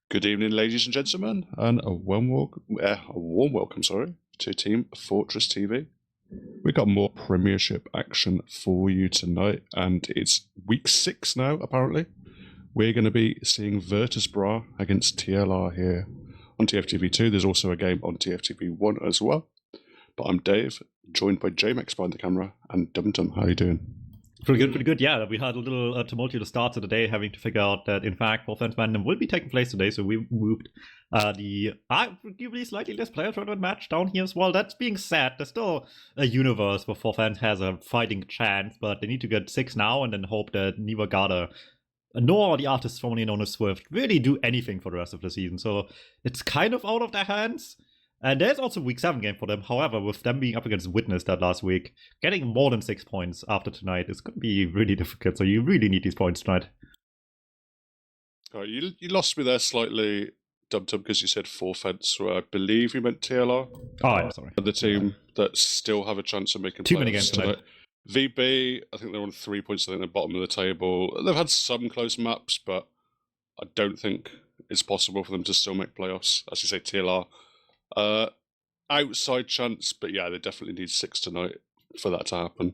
Good evening, ladies and gentlemen, and a warm welcome, to Team Fortress TV. We got more Premiership action for you tonight, and it's week 6 now. Apparently, we're going to be seeing Brah against TLR here on TFTV2. There's also a game on TFTV1 as well. But I'm Dave, joined by JMax behind the camera, and Dum Dum. How are you doing? Pretty good. Yeah, we had a little tumultuous start to the day, having to figure out that, in fact, Offense Random will be taking place today, so we moved the arguably slightly less player tournament match down here as well. That being said, there's still a universe where Forfans has a fighting chance, but they need to get 6 now and then hope that neither Garda nor the artist formerly known as Swift really do anything for the rest of the season. So it's kind of out of their hands. And there's also a week 7 game for them. However, with them being up against Witness that last week, getting more than 6 points after tonight is going to be really difficult. So you really need these points tonight. All right, you lost me there slightly, Dum Dum, because you said Forfence. I believe you meant TLR. Oh, I'm sorry. The team that still have a chance of making too many games tonight. VB, I think they're on 3 points. I think they're bottom of the table. They've had some close maps, but I don't think it's possible for them to still make playoffs. As you say, TLR. Outside chance, but yeah, they definitely need 6 tonight for that to happen.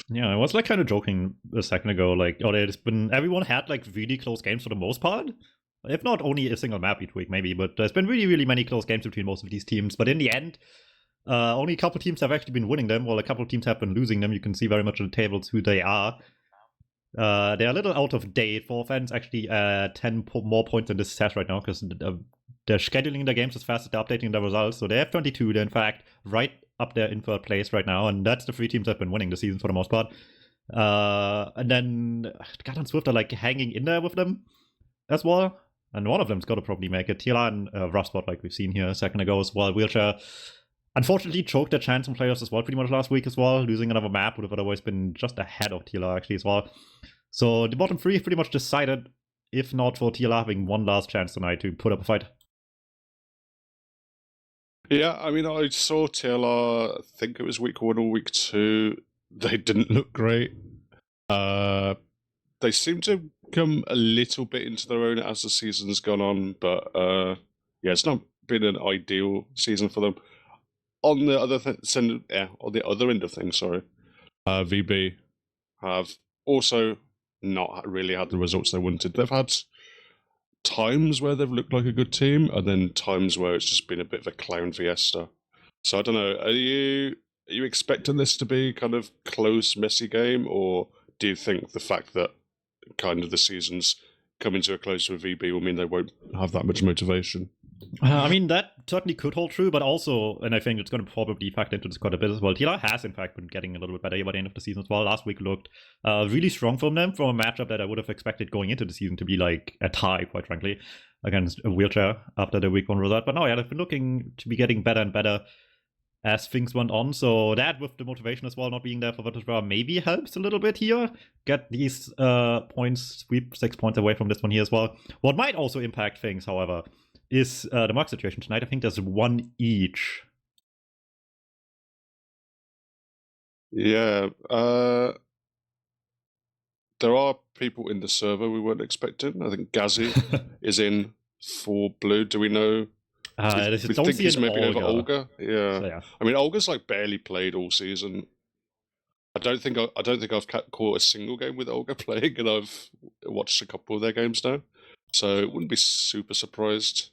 Yeah, I was like kind of joking a second ago, like, everyone had like really close games for the most part. If not only a single map each week, maybe, but there's been really, really many close games between most of these teams. But in the end, only a couple teams have actually been winning them, while a couple teams have been losing them. You can see very much on the tables who they are. They're a little out of date. For offense, actually 10 more points in this set right now, because they're scheduling their games as fast as they're updating their results. So they have 22. They're, in fact, right up there in third place right now. And that's the 3 teams that have been winning the season for the most part. And then God and Swift are like hanging in there with them as well. And one of them's got to probably make it. TLR and Rough like we've seen here a second ago as well. Wheelchair unfortunately choked their chance on players as well pretty much last week as well. Losing another map would have otherwise been just ahead of TLR actually as well. So the bottom 3 pretty much decided, if not for TLR having one last chance tonight to put up a fight. Yeah, I mean, I saw TLR, I think it was week 1 or week 2. They didn't look great. They seem to come a little bit into their own as the season's gone on, but yeah, it's not been an ideal season for them. On the other on the other end of things, VB have also not really had the results they wanted. They've had times where they've looked like a good team, and then times where it's just been a bit of a clown fiesta. So I don't know. Are you expecting this to be kind of close, messy game, or do you think the fact that kind of the season's coming to a close with VB will mean they won't have that much motivation? I mean, that certainly could hold true, but also, and I think it's going to probably factor into this quite a bit as well, TLR has in fact been getting a little bit better by the end of the season as well. Last week looked really strong from them, from a matchup that I would have expected going into the season to be like a tie, quite frankly, against a Wheelchair after the week 1 result. But no, yeah, they've been looking to be getting better and better as things went on. So that, with the motivation as well not being there for Brah, maybe helps a little bit here. Get these points, sweep 6 points away from this one here as well. What might also impact things, however, is the mark situation tonight. I think there's 1 each. Yeah. There are people in the server we weren't expecting. I think Gazzy is in for blue. Do we know? We think he's maybe over Olga. Yeah. So, yeah. I mean, Olga's like barely played all season. I don't think I've caught a single game with Olga playing, and I've watched a couple of their games now. So it wouldn't be super surprised.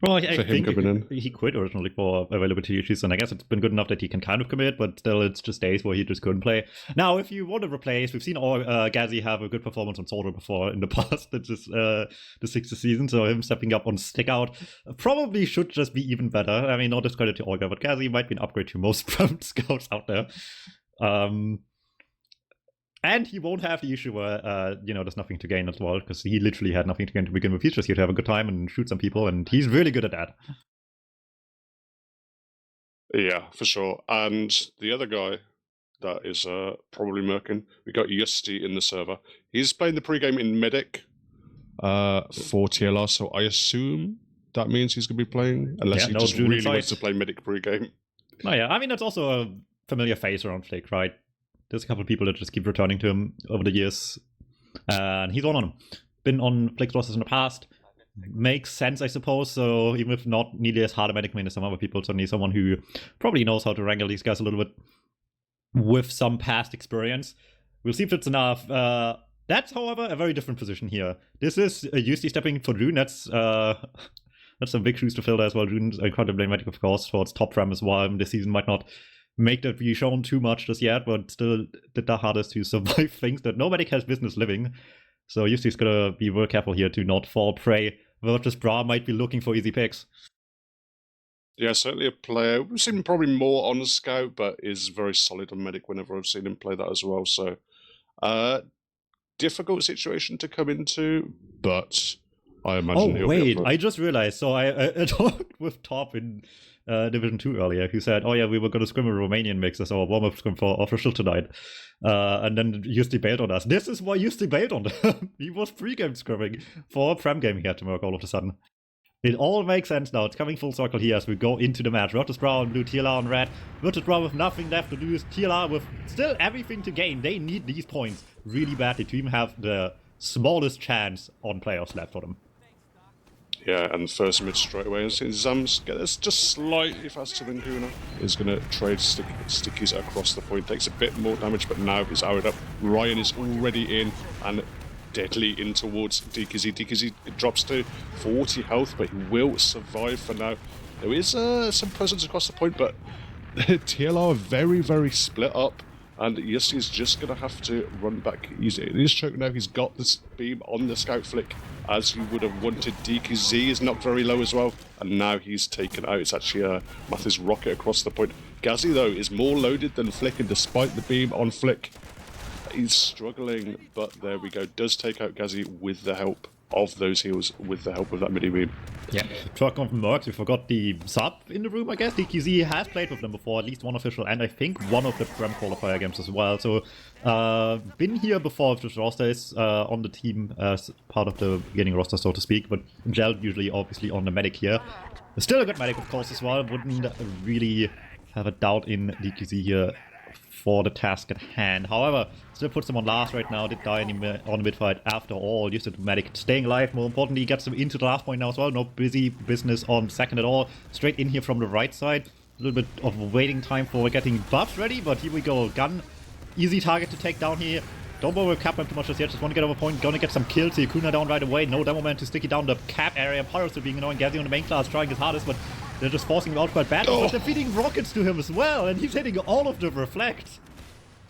Well, I think he quit originally for availability issues, and I guess it's been good enough that he can kind of commit, but still it's just days where he just couldn't play. Now, if you want to replace, we've seen Gazzy have a good performance on Soldier before in the past. It's just the 6th season, so him stepping up on Stick Out probably should just be even better. I mean, no discredit to Olga, but Gazzy might be an upgrade to most scouts out there. And he won't have the issue where, there's nothing to gain as well, because he literally had nothing to gain to begin with. He's just here to have a good time and shoot some people, and he's really good at that. Yeah, for sure. And the other guy that is probably murking, we got Yusti in the server. He's playing the pregame in Medic for TLR, so I assume that means he's going to be playing, unless he just really wants to play Medic pregame. Oh yeah, I mean, that's also a familiar face around Flick, right? There's a couple of people that just keep returning to him over the years. And he's one on him. Been on Flick's rosters in the past. makes sense, I suppose. So even if not nearly as hard a medic main as some other people, certainly someone who probably knows how to wrangle these guys a little bit with some past experience. We'll see if it's enough. That's, however, a very different position here. This is UC stepping for June. That's some big shoes to fill there as well. June's incredibly medic, of course, towards top frame as well. This season might not make that be shown too much just yet, but still did the hardest to survive things that no medic has business living. So UC's gonna be very careful here to not fall prey. Versus Brah might be looking for easy picks. Yeah, certainly a player. We've seen him probably more on the scout, but is very solid on medic whenever I've seen him play that as well. So, difficult situation to come into, but I imagine he'll be up for it. I just realized. So I talked with Top in Division 2 earlier, who said, oh yeah, we were going to scrim a Romanian mix as our warm-up scrim for official tonight. And then Justy bailed on us. This is why Justy bailed on them. He was pre-game scrimming for a Prem game he had to work all of a sudden. It all makes sense now. It's coming full circle here as we go into the match. Virtus Brah on blue, TLR on red. Virtus Brah with nothing left to lose. TLR with still everything to gain. They need these points really badly to even have the smallest chance on playoffs left for them. Yeah, and first mid straight away. And since Zams gets just slightly faster than Kuna, is going to trade stickies across the point. Takes a bit more damage, but now he's arrowed up. Ryan is already in and deadly in towards DKZ. DKZ drops to 40 health, but he will survive for now. There is some presence across the point, but TLR are very, very split up. And yes, he's just going to have to run back easy. It is choke now. He's got this beam on the scout flick as he would have wanted. DKZ is not very low as well. And now he's taken out. It's actually Mathis rocket across the point. Gazzy, though, is more loaded than Flick, and despite the beam on Flick, he's struggling. But there we go. Does take out Gazzy with the help of those heals, with the help of that midi beam. Yeah, truck on from Mercs. We forgot the sub in the room, I guess. DKZ has played with them before, at least one official, and I think one of the Prem qualifier games as well. So, been here before if this roster is on the team as part of the beginning roster, so to speak, but Gel usually obviously on the medic here. Still a good medic, of course, as well. Wouldn't really have a doubt in DKZ here for the task at hand. However, still puts him on last right now. Did die on the mid fight after all. Used it medic staying alive. More importantly, gets him into the last point now as well. No busy business on second at all. Straight in here from the right side. A little bit of waiting time for getting buffs ready, but here we go. Gun, easy target to take down here. Don't bother with Cap too much just yet. Just want to get over point. Gonna get some kills here. Kuna down right away. No demo man to stick it down the cap area. Pyros are being annoying. Gazzy on the main class trying his hardest, but they're just forcing him out quite badly. But they're feeding rockets to him as well, and he's hitting all of the reflects.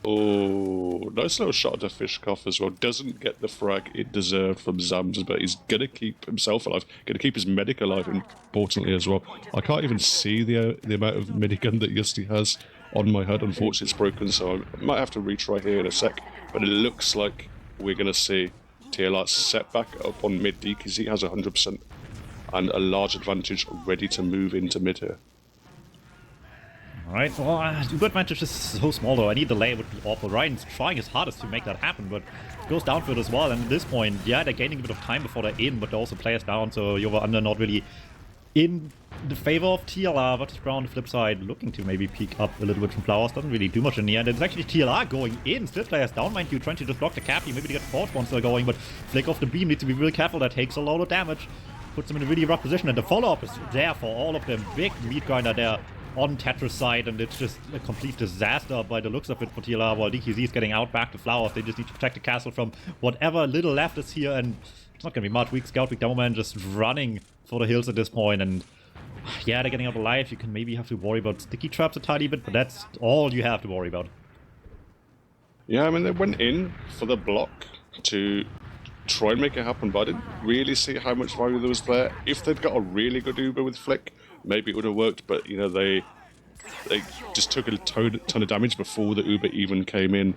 Oh, nice little shot at the fish cough as well. Doesn't get the frag it deserved from Zams, but he's going to keep himself alive. Going to keep his medic alive, importantly, as well. I can't even see the amount of minigun that Justy has on my HUD. Unfortunately, it's broken, so I might have to retry here in a sec. But it looks like we're going to see TLR set back up on mid D because he has 100% and a large advantage ready to move into mid here. Alright, well, the good advantage is so small though. I need the lay, would be awful. Ryan's trying his hardest to make that happen, but goes down for it as well. And at this point, yeah, they're gaining a bit of time before they're in, but they also play us down, so you're under not really in the favor of TLR. But Brah on the flip side, looking to maybe peek up a little bit from Flowers. Doesn't really do much in the end. It's actually TLR going in. Still players down, mind you, trying to just block the cap. Maybe to get fourth one still going, but flick off the beam. Needs to be really careful. That takes a lot of damage. Puts them in a really rough position, and the follow-up is there for all of them. Big meat grinder there on Tetris side, and it's just a complete disaster by the looks of it for TLR, while DKZ is getting out back to Flowers. They just need to protect the castle from whatever little left is here, and it's not going to be much. Weak Scout, Weak Demoman just running for the hills at this point, and yeah, they're getting out alive. You can maybe have to worry about sticky traps a tiny bit, but that's all you have to worry about. Yeah, I mean, they went in for the block to try and make it happen, but I didn't really see how much value there was there. If they'd got a really good Uber with Flick, maybe it would have worked, but you know, they just took a ton of damage before the Uber even came in,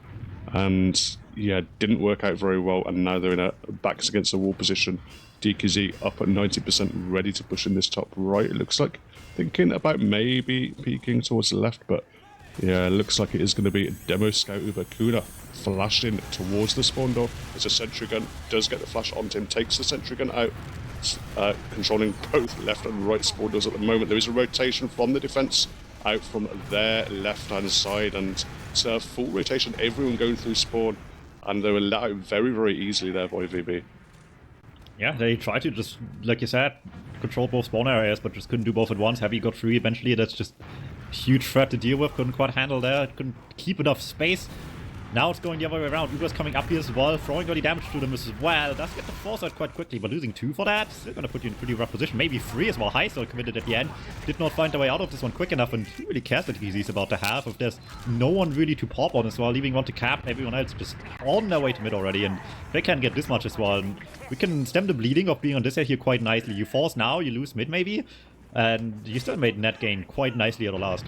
and yeah, didn't work out very well, and now they're in a backs against the wall position. DKZ up at 90%, ready to push in this top right, it looks like. Thinking about maybe peeking towards the left, but yeah, it looks like it is going to be a demo scout Uber. Kuna flashed in towards the spawn door. It's a sentry gun, does get the flash onto him, takes the sentry gun out, controlling both left and right spawn doors at the moment. There is a rotation from the defense out from their left-hand side, and it's a full rotation, everyone going through spawn, and they were let out very, very easily there by VB. Yeah, they tried to just, like you said, control both spawn areas, but just couldn't do both at once. Heavy got free eventually. That's just a huge threat to deal with. Couldn't quite handle that. Couldn't keep enough space. Now it's going the other way around. Uber's coming up here as well, throwing early damage to them as well. Does get the foresight quite quickly, but losing 2 for that, still gonna put you in a pretty rough position. Maybe 3 as well. High still committed at the end. Did not find their way out of this one quick enough, and who really cares that he's about to have if there's no one really to pop on as well, leaving one to cap, everyone else just on their way to mid already, and they can't get this much as well. And we can stem the bleeding of being on this side here quite nicely. You force now, you lose mid maybe, and you still made net gain quite nicely at the last.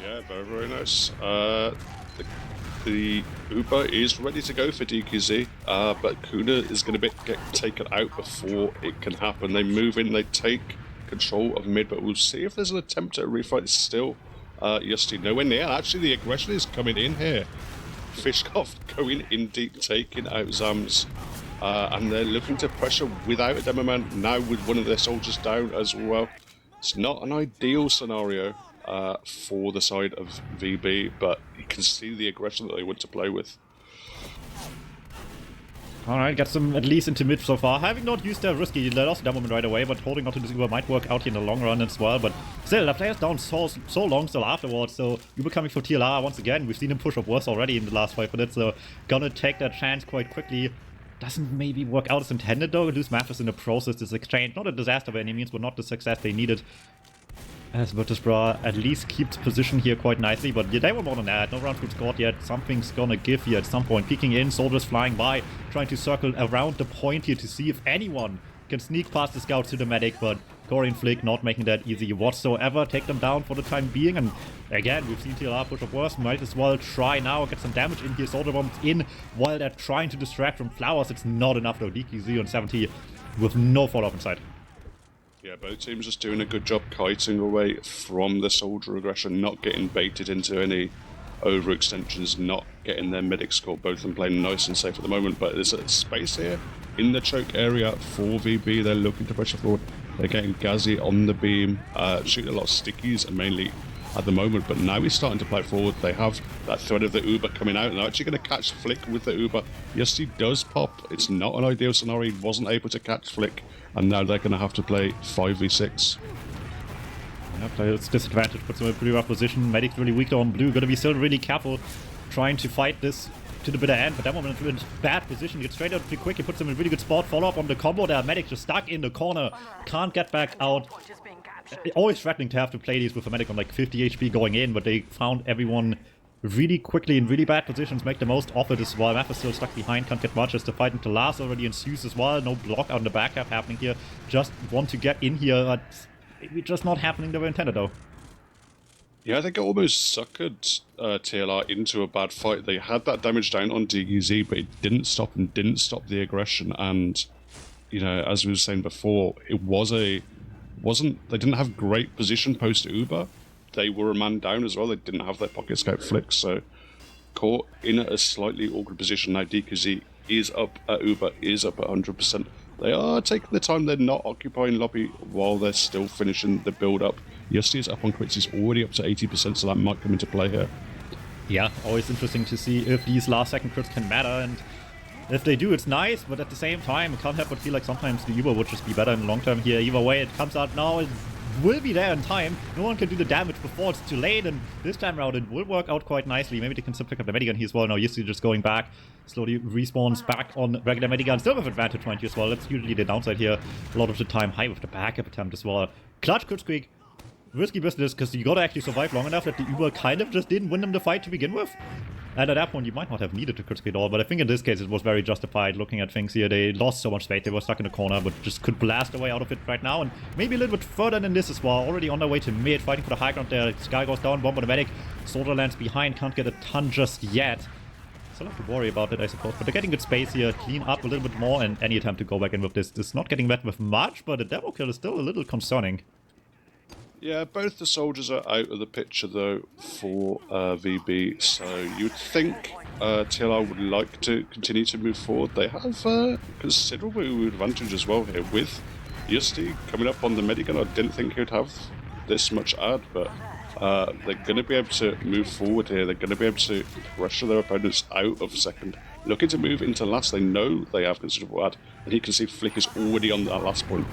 Yeah, very, very nice. The Uber is ready to go for DQZ, but Kuna is going to get taken out before it can happen. They move in, they take control of mid, but we'll see if there's an attempt at a refight still. Yusti nowhere near. Actually, the aggression is coming in here. Fishkoff going in deep, taking out Zams. And they're looking to pressure without a demo man, now with one of their soldiers down as well. It's not an ideal scenario for the side of VB, but you can see the aggression that they want to play with. Alright, got some at least into mid so far. Having not used their risky, they lost Demoman right away, but holding on to this Uber might work out here in the long run as well. But still, the player's down so long still afterwards, so Uber coming for TLR once again. We've seen him push up worse already in the last 5 minutes, so gonna take that chance quite quickly. Doesn't maybe work out as intended though. Lose Mathis in the process. This exchange, not a disaster by any means, but not the success they needed. As Virtus Brah at least keeps position here quite nicely, but yeah, they were more than that. No round fruit scored yet. Something's gonna give here at some point. Peeking in, soldiers flying by, trying to circle around the point here to see if anyone can sneak past the scouts to the medic, but Corey and Flick not making that easy whatsoever. Take them down for the time being, and again, we've seen TLR push up worse. Might as well try now, get some damage in here. Soldier bombs in while they're trying to distract from flowers. It's not enough though. DQZ on 70 with no follow-up in sight. Yeah, both teams just doing a good job kiting away from the soldier aggression, not getting baited into any overextensions, not getting their medics caught. Both of them playing nice and safe at the moment, but there's a space here in the choke area for VB. They're looking to pressure forward. They're getting Ghazi on the beam, shooting a lot of stickies mainly at the moment, but now he's starting to play forward. They have that threat of the Uber coming out, and they're actually going to catch Flick with the Uber. Yes, he does pop. It's not an ideal scenario. He wasn't able to catch Flick, and now they're going to have to play 5v6. Yeah, players disadvantage, puts them in a pretty rough position. Medic's really weak on blue. Gotta be still really careful trying to fight this to the bitter end, but that moment is in a bad position. Gets straight out pretty quick. He puts them in a really good spot. Follow up on the combo there. Medic just stuck in the corner. Can't get back out. Always threatening to have to play these with a medic on like 50 HP going in, but they found everyone really quickly in really bad positions, make the most of it as well. Math is still stuck behind, can't get much as the fight until last already ensues as well. No block on the back half happening here. Just want to get in here, but maybe just not happening the way intended though. Yeah, I think it almost suckered TLR into a bad fight. They had that damage down on DUZ, but it didn't stop the aggression. And, you know, as we were saying before, they didn't have great position post Uber. They were a man down as well. They didn't have their pocket scout flicks, so caught in a slightly awkward position. Now DQZ is up at Uber, is up at 100%. They are taking the time. They're not occupying lobby while they're still finishing the build up. Yusti is up on crits. He's already up to 80%, so that might come into play here. Yeah, always interesting to see if these last second crits can matter, and if they do, it's nice, but at the same time, it can't help but feel like sometimes the Uber would just be better in the long term here. Either way, it comes out now, it will be there in time. No one can do the damage before it's too late, and this time around it will work out quite nicely. Maybe they can still pick up the Medigun here as well. Now Yusti just going back, slowly respawns back on regular Medigun. Still with advantage mind you as well. That's usually the downside here. A lot of the time, high with the backup attempt as well. Clutch Kurzkrieg. Risky business, because you gotta actually survive long enough that the Uber kind of just didn't win them the fight to begin with. And at that point, you might not have needed to Kurzkrieg at all, but I think in this case it was very justified looking at things here. They lost so much space, they were stuck in the corner, but just could blast their way out of it right now, and maybe a little bit further than this as well. Already on their way to mid, fighting for the high ground there. Sky goes down, bomb on the medic. Soldier lands behind, can't get a ton just yet. Still have to worry about it, I suppose, but they're getting good space here, clean up a little bit more, and any attempt to go back in with this is not getting met with much, but the demo kill is still a little concerning. Yeah, both the soldiers are out of the picture though for VB, so you'd think TLR would like to continue to move forward. They have considerable advantage as well here with Yusti coming up on the Medigun. I didn't think he'd have this much ad, but they're going to be able to move forward here. They're going to be able to pressure their opponents out of second. looking to move into last. They know they have considerable ad, and you can see Flick is already on that last point.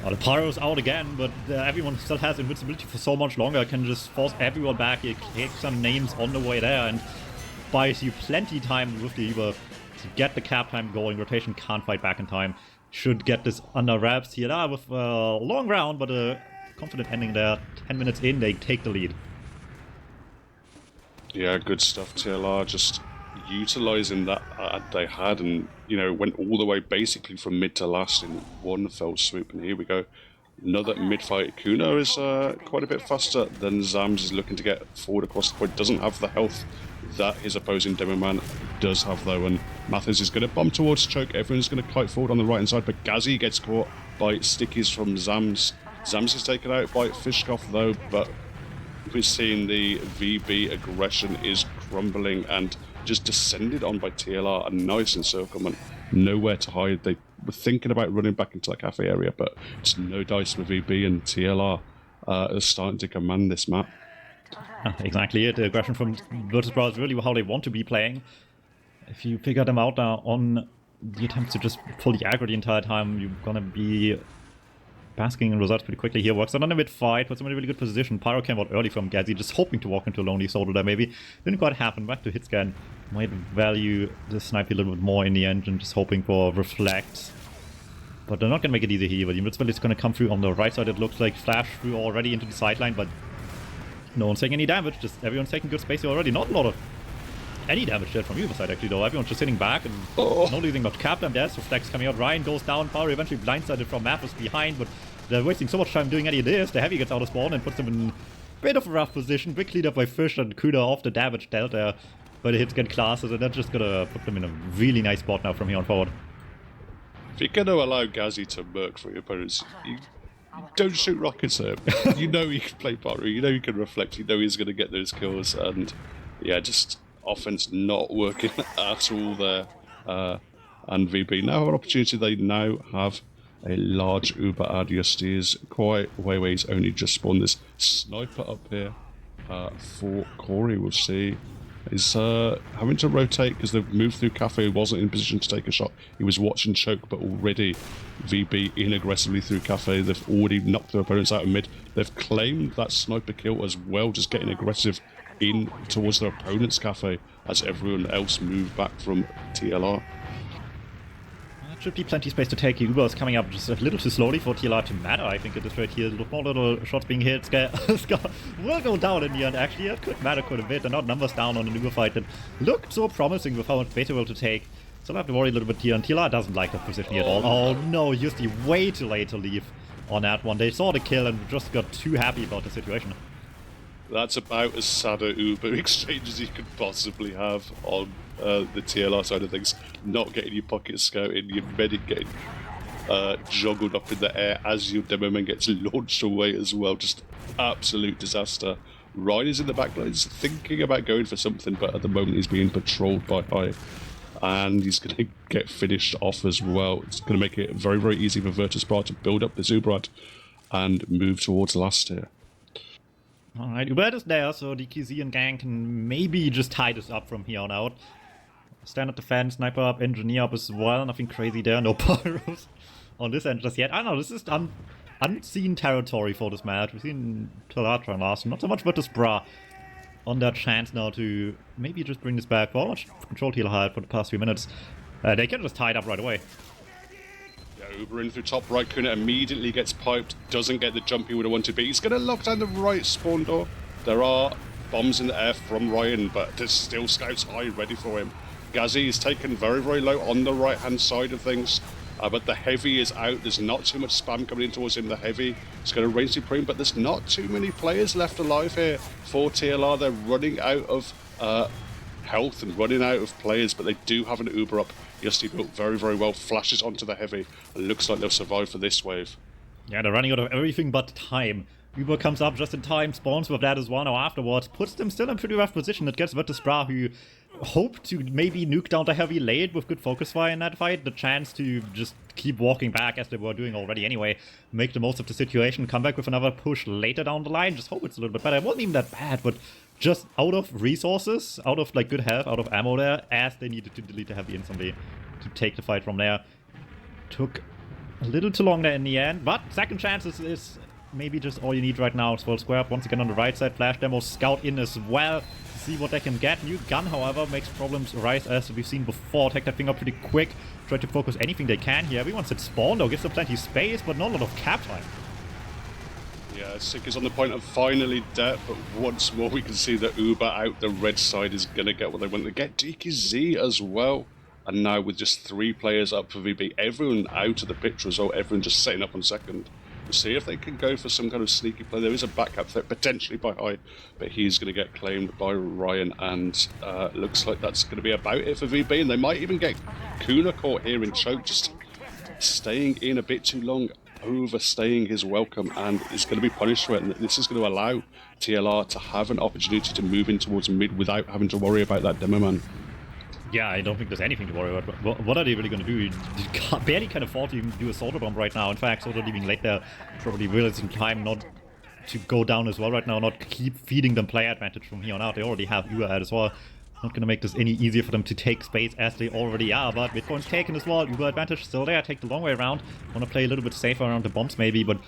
The Pyro's out again, but everyone still has invincibility for so much longer. Can just force everyone back. He takes some names on the way there and buys you plenty time with the Uber to get the cap time going. Rotation can't fight back in time. Should get this under wraps here with a long round, but a confident ending there. 10 minutes in, they take the lead. Yeah, good stuff. TLR just utilizing that they had, and went all the way basically from mid to last in one fell swoop. And here we go, another mid fight. Kuno is quite a bit faster than Zams. Is looking to get forward across the point. Doesn't have the health that his opposing demo man does have though, and Mathis is going to bomb towards choke. Everyone's going to kite forward on the right hand side, but Ghazi gets caught by stickies from Zams. Zams is taken out by Fishkoff though, but we're seeing the VB aggression is crumbling and just descended on by TLR. A nice encirclement, nowhere to hide. They were thinking about running back into the cafe area, but it's no dice for VB, and TLR is starting to command this map. Exactly it. The aggression from Virtus Brah is really how they want to be playing. If you figure them out now on the attempts to just fully aggro the entire time, you're gonna be basking in results pretty quickly here. Works out on a mid fight, puts him in a really good position. Pyro came out early from Ghazi, just hoping to walk into a lonely solo there maybe. Didn't quite happen. Back to hitscan. Might value the snipe a little bit more in the end and just hoping for reflect. But they're not gonna make it easy here. But the invincibility is gonna come through on the right side. It looks like flash through already into the sideline, but no one's taking any damage. Just everyone's taking good space here already. Not a lot of any damage yet from either side actually though. Everyone's just sitting back and not losing much cap time there. So Flex coming out. Ryan goes down. Power eventually blindsided from Mathis behind, but they're wasting so much time doing any of this. The heavy gets out of spawn and puts them in a bit of a rough position. Big clean up by Fish and Kuda off the damage dealt there by the hits get classes, and that's just gonna put them in a really nice spot now from here on forward. If you're gonna allow Ghazi to murk for your opponents, you don't shoot rockets at him. You know he can play Pyro, you know he can reflect, you know he's gonna get those kills, and yeah, just offense not working at all there. And VB now have an opportunity. They now have a large Uber ad. Justi's quite way he's only just spawned this sniper up here for Corey. We'll see. He's having to rotate because they've moved through cafe. He wasn't in position to take a shot. He was watching choke, but already VB in aggressively through cafe. They've already knocked their opponents out of mid. They've claimed that sniper kill as well, just getting aggressive in towards their opponent's cafe as everyone else moved back from TLR. Should be plenty space to take. Uber is coming up just a little too slowly for TLR to matter, I think, at this rate here. More little shots being hit. Scar will go down in the end, actually. That could matter quite a bit. They're not numbers down on an Uber fight that looked so promising with how much base they were able to take. Still have to worry a little bit here, and TLR doesn't like that position here at all. Oh no, Justi way too late to leave on that one. They saw the kill and just got too happy about the situation. That's about as sad a Uber exchange as you could possibly have on the TLR side of things. Not getting your pocket scouted, your medic getting juggled up in the air as your demo man gets launched away as well. Just absolute disaster. Ryan is in the back lines thinking about going for something, but at the moment he's being patrolled by High. And he's going to get finished off as well. It's going to make it very easy for Virtus Brah to build up this Uber ad and move towards last here. Alright, Uber is there, so the KZ and gang can maybe just tie this up from here on out. Standard defense, sniper up, engineer up as well. Nothing crazy there, no pyros on this end just yet. I don't know, this is unseen territory for this match. We've seen Talatra last, not so much Virtus Brah on that chance now to maybe just bring this back. How much control he'll had for the past few minutes. They can just tie it up right away. Uber in through top right, Kuna immediately gets piped, doesn't get the jump he would have wanted to be. He's going to lock down the right spawn door. There are bombs in the air from Ryan, but there's still scouts high ready for him. Ghazi is taken very low on the right hand side of things, but the heavy is out. There's not too much spam coming in towards him. The heavy is going to reign supreme, but there's not too many players left alive here for TLR. They're running out of health and running out of players, but they do have an Uber up. Justi built very well, flashes onto the heavy, and looks like they'll survive for this wave. Yeah, they're running out of everything but time. Uber comes up just in time, spawns with that as well now afterwards, puts them still in pretty rough position. It gets Virtus Brah, who hope to maybe nuke down the heavy late with good focus fire in that fight, the chance to just keep walking back as they were doing already anyway, make the most of the situation, come back with another push later down the line, just hope it's a little bit better. It wasn't even that bad, but just out of resources, out of like good health, out of ammo there, as they needed to delete the heavy instantly to take the fight from there. Took a little too long there in the end, but second chances is maybe just all you need right now. Swirl square up once again on the right side, flash demo, scout in as well to see what they can get. New gun, however, makes problems arise as we've seen before. Take that thing up pretty quick, try to focus anything they can here. Everyone's at spawn though, gives them plenty of space, but not a lot of cap time. Yeah, Sick is on the point of finally dead, but once more we can see that Uber out the red side is going to get what they want to get. DKZ as well. And now with just 3 players up for VB, everyone out of the picture as well, everyone just setting up on second. We'll see if they can go for some kind of sneaky play. There is a backup threat potentially by High, but he's going to get claimed by Ryan, and looks like that's going to be about it for VB. And they might even get Kuna caught here in choke, just staying in a bit too long, overstaying his welcome, and is going to be punished for it. And this is going to allow TLR to have an opportunity to move in towards mid without having to worry about that demo man. Yeah, I don't think there's anything to worry about. What are they really going to do? You barely can afford to even do a Soldier Bomb right now. In fact, Soldier leaving late there probably realizing time not to go down as well right now, not keep feeding them play advantage from here on out. They already have Uber as well. Not going to make this any easier for them to take space as they already are, but Bitcoin's taken as well. Uber advantage still there. Take the long way around. Want to play a little bit safer around the bombs maybe, but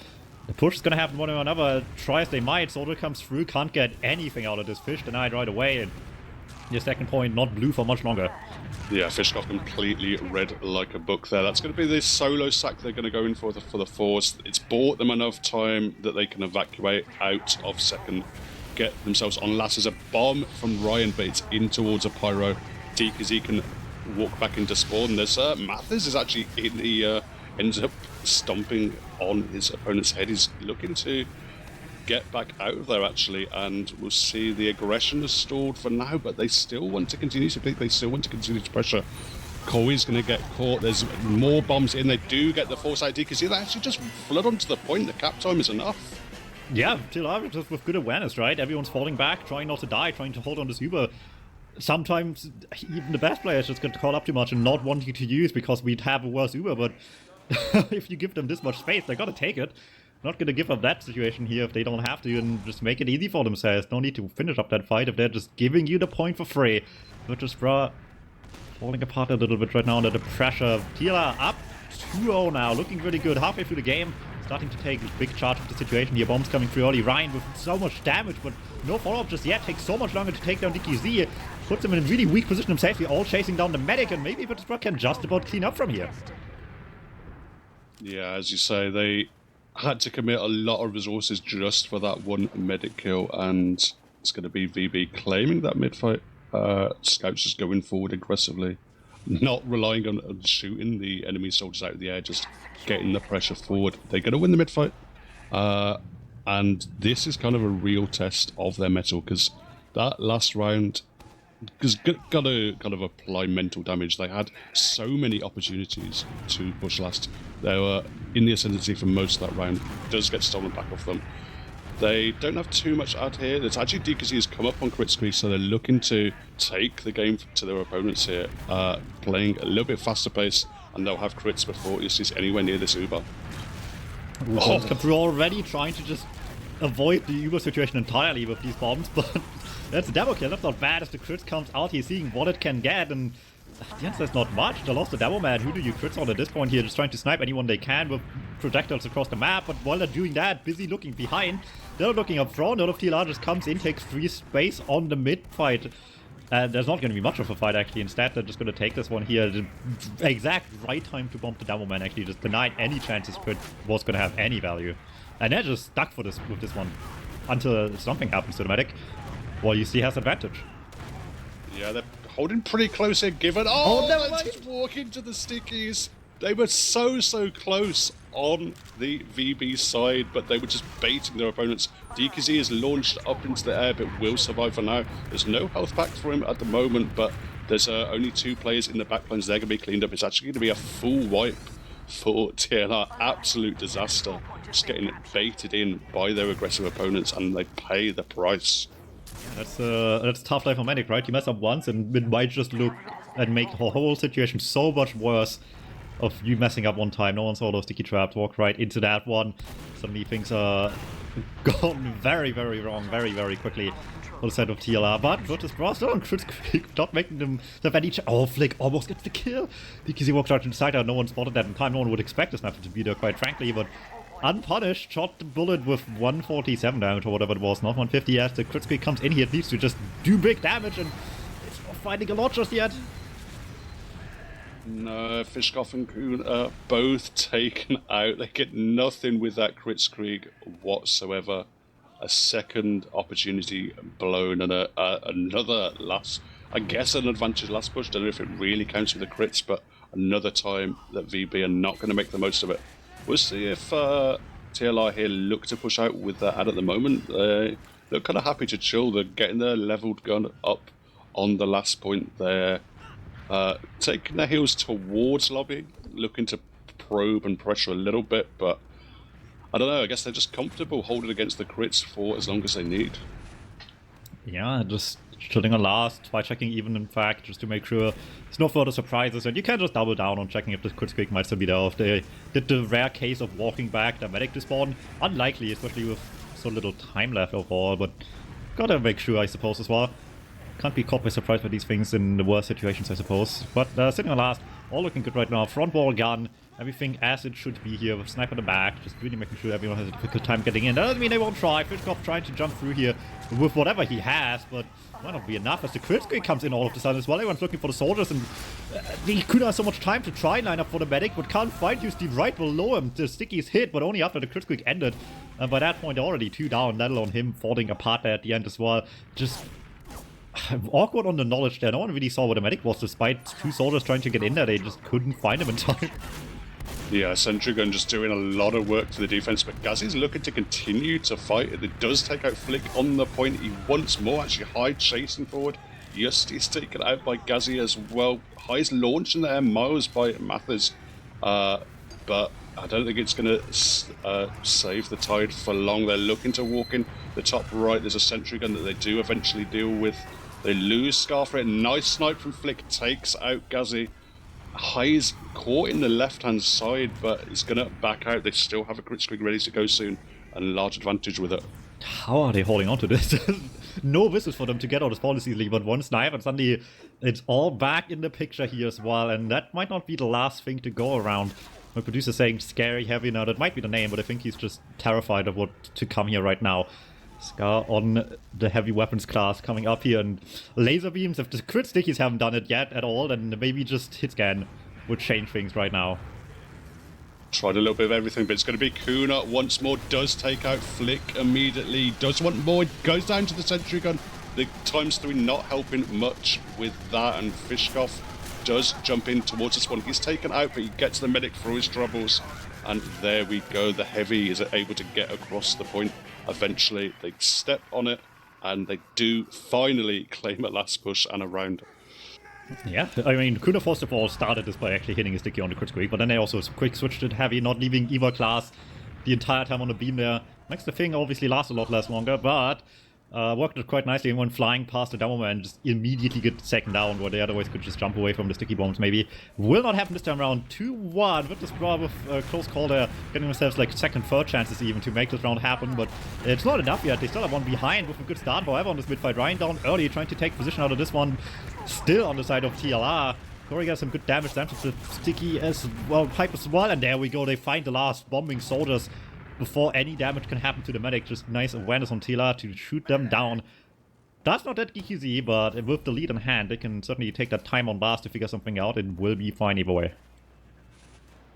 the push is going to happen one way or another. Try as they might. Soldier comes through, can't get anything out of this. Fish denied right away, and your second point not blue for much longer. Yeah, Fish got completely read like a book there. That's going to be the solo sack they're going to go in for the force. It's bought them enough time that they can evacuate out of second, get themselves on last. As a bomb from Ryan, but it's in towards a pyro. DKZ can walk back into spawn. There's Mathers is actually in the ends up stomping on his opponent's head. He's looking to get back out of there actually, and we'll see the aggression is stalled for now, but they still want to continue to pick, they still want to continue to pressure. Koi's going to get caught. There's more bombs in. They do get the force out. DKZ, they actually just flood onto the point. The cap time is enough. Yeah, TLR just with good awareness, right? Everyone's falling back, trying not to die, trying to hold on this Uber. Sometimes even the best players just get caught up too much and not wanting to use because we'd have a worse Uber, but if you give them this much space, they gotta take it. Not gonna give up that situation here if they don't have to, and just make it easy for themselves. No need to finish up that fight if they're just giving you the point for free. But just Brah falling apart a little bit right now under the pressure. TLR up 2-0 now, looking really good. Halfway through the game, starting to take big charge of the situation here. Bombs coming through early. Ryan with so much damage, but no follow-up just yet. Takes so much longer to take down DKZ. Puts him in a really weak position himself. We're all chasing down the medic, and maybe Brah can just about clean up from here. Yeah, as you say, they had to commit a lot of resources just for that one medic kill, and it's going to be VB claiming that mid-fight. Scouts just going forward aggressively, not relying on shooting the enemy soldiers out of the air, just getting the pressure forward. They're going to win the mid-fight, and this is kind of a real test of their mettle, because that last round has got to kind of apply mental damage. They had so many opportunities to push last. They were in the ascendancy for most of that round. Does get stolen back off them. They don't have too much out here. It's actually DKZ has come up on crit squeeze, so they're looking to take the game to their opponents here, playing a little bit faster pace, and they'll have crits before it's anywhere near this Uber. Bombs come through already, trying to just avoid the Uber situation entirely with these bombs, but that's a demo kill. That's not bad as the crits comes out here, seeing what it can get, and the answer is not much. They lost the demo man. Who do you crits on at this point here? Just trying to snipe anyone they can with projectiles across the map, but while they're doing that, busy looking behind. They're not looking up front. All of TLR just comes in, takes free space on the mid fight. And there's not going to be much of a fight actually. Instead, they're just going to take this one here. The exact right time to bomb the demo man actually just denied any chances crit was going to have any value. And they're just stuck for this with this one until something happens to the medic. Well, you see, has advantage. Yeah, they're holding pretty close here, given... Oh, let's just walk into the stickies. They were so close on the VB side, but they were just baiting their opponents. DKZ is launched up into the air, but will survive for now. There's no health pack for him at the moment, but there's only 2 players in the backlines. They're going to be cleaned up. It's actually going to be a full wipe for TLR. Absolute disaster. Just getting baited in by their aggressive opponents, and they pay the price. That's tough life for medic, right? You mess up once and it might just look and make the whole situation so much worse. of you messing up one time. No one saw those sticky traps, walk right into that one. Suddenly things are gone very, very wrong, very, very quickly for the side of TLR. But Virtus Brah still on crit squeak, not making them have any Oh, Flick almost gets the kill. DKZ walks right inside her. No one spotted that in time. No one would expect this method to be there, quite frankly, but unpunished, shot the bullet with 147 damage or whatever it was, not 150. As the crit squeak comes in here, it needs to just do big damage, and it's not finding a lot just yet. No, Fishkoff and Kuhn are both taken out. They get nothing with that crit squeak whatsoever. A second opportunity blown, and another last, I guess, an advantage last push. Don't know if it really counts with the crits, but another time that VB are not going to make the most of it. We'll see if TLR here look to push out with that ad at the moment. They're kind of happy to chill. They're getting their leveled gun up on the last point there. Taking their heels towards lobby, looking to probe and pressure a little bit, but I don't know, I guess they're just comfortable holding against the crits for as long as they need. Yeah, just shooting on last, try checking even, in fact, just to make sure there's no further surprises, and you can just double down on checking if the crit squeak might still be there. If they did the rare case of walking back the medic to spawn, unlikely, especially with so little time left overall, but gotta make sure, I suppose, as well. Can't be caught by surprise by these things in the worst situations, I suppose. But sitting on last, all looking good right now. Front wall gun, everything as it should be here, with sniper in the back, just really making sure everyone has a difficult time getting in. That doesn't mean they won't try. Fishkoff trying to jump through here with whatever he has, but might not be enough as the crit squeak comes in all of a sudden as well. Everyone's looking for the soldiers, and he could have so much time to try and line up for the medic, but can't find you. Steve right below him. The sticky's hit, but only after the crit squeak ended. And by that point, already 2 down, let alone him falling apart there at the end as well. Just awkward on the knowledge there. No one really saw what the medic was, despite 2 soldiers trying to get in there. They just couldn't find him in time. Yeah, Sentry Gun just doing a lot of work for the defense, but Gazzy's looking to continue to fight. It does take out Flick on the point. He wants more, actually. High chasing forward. Yusti's taken out by Gazzy as well. High's launching there, Miles by Mathers. But I don't think it's going to save the tide for long. They're looking to walk in the top right. There's a Sentry Gun that they do eventually deal with. They lose Scarf Rate. Nice snipe from Flick. Takes out Gazzy. High's caught in the left-hand side, but he's going to back out. They still have a crit squeak ready to go soon, and large advantage with it. How are they holding on to this? No business for them to get out of spawn this easily, but one snipe, and suddenly it's all back in the picture here as well, and that might not be the last thing to go around. My producer's saying scary heavy now. That might be the name, but I think he's just terrified of what to come here right now. Scar on the heavy weapons class coming up here, and laser beams. If the crit stickies haven't done it yet at all, then maybe just hit scan would change things right now. Tried a little bit of everything, but it's going to be Kuna once more. Does take out Flick immediately. Does want more. Goes down to the Sentry Gun. The ×3 not helping much with that, and Fishkoff does jump in towards this one. He's taken out, but he gets the medic through his troubles, and there we go. The heavy is able to get across the point. Eventually, they step on it, and they do finally claim a last push and a round. Yeah, I mean, Kuna first of all started this by actually hitting his sticky on the crit squeak, but then they also quick switched it heavy, not leaving either class the entire time on the beam there. Makes the thing obviously last a lot less longer, but worked it quite nicely. And when flying past the demo man, just immediately get second down, where they otherwise could just jump away from the sticky bombs maybe. Will not happen this time around. 2-1 with this Brah with close call there, getting themselves like second, third chances even to make this round happen, but it's not enough yet. They still have one behind with a good start, however, on this mid-fight. Ryan down early, trying to take position out of this one. Still on the side of TLR. Corey gets some good damage to the sticky as well, pipe as well, and there we go. They find the last bombing soldiers before any damage can happen to the medic. Just nice awareness on TLR to shoot them down. That's not that easy, but with the lead in hand, they can certainly take that time on blast to figure something out. It will be fine either way.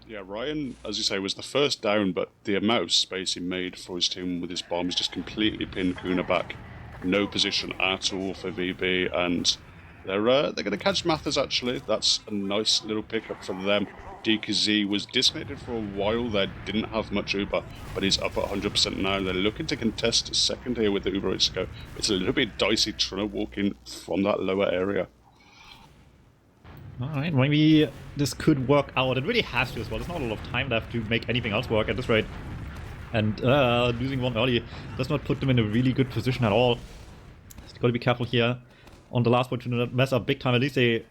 Yeah, Ryan, as you say, was the first down, but the amount of space he made for his team with his bombs just completely pinned Kuna back. No position at all for VB, and they're going to catch Mathers, actually. That's a nice little pickup for them. DKZ was disconnected for a while there, didn't have much Uber, but he's up at 100% now. They're looking to contest second here with the Uber. It's a little bit dicey trying to walk in from that lower area. Alright, maybe this could work out. It really has to as well. There's not a lot of time left to make anything else work at this rate. And losing one early does not put them in a really good position at all. Just gotta be careful here on the last point to not mess up big time. At least they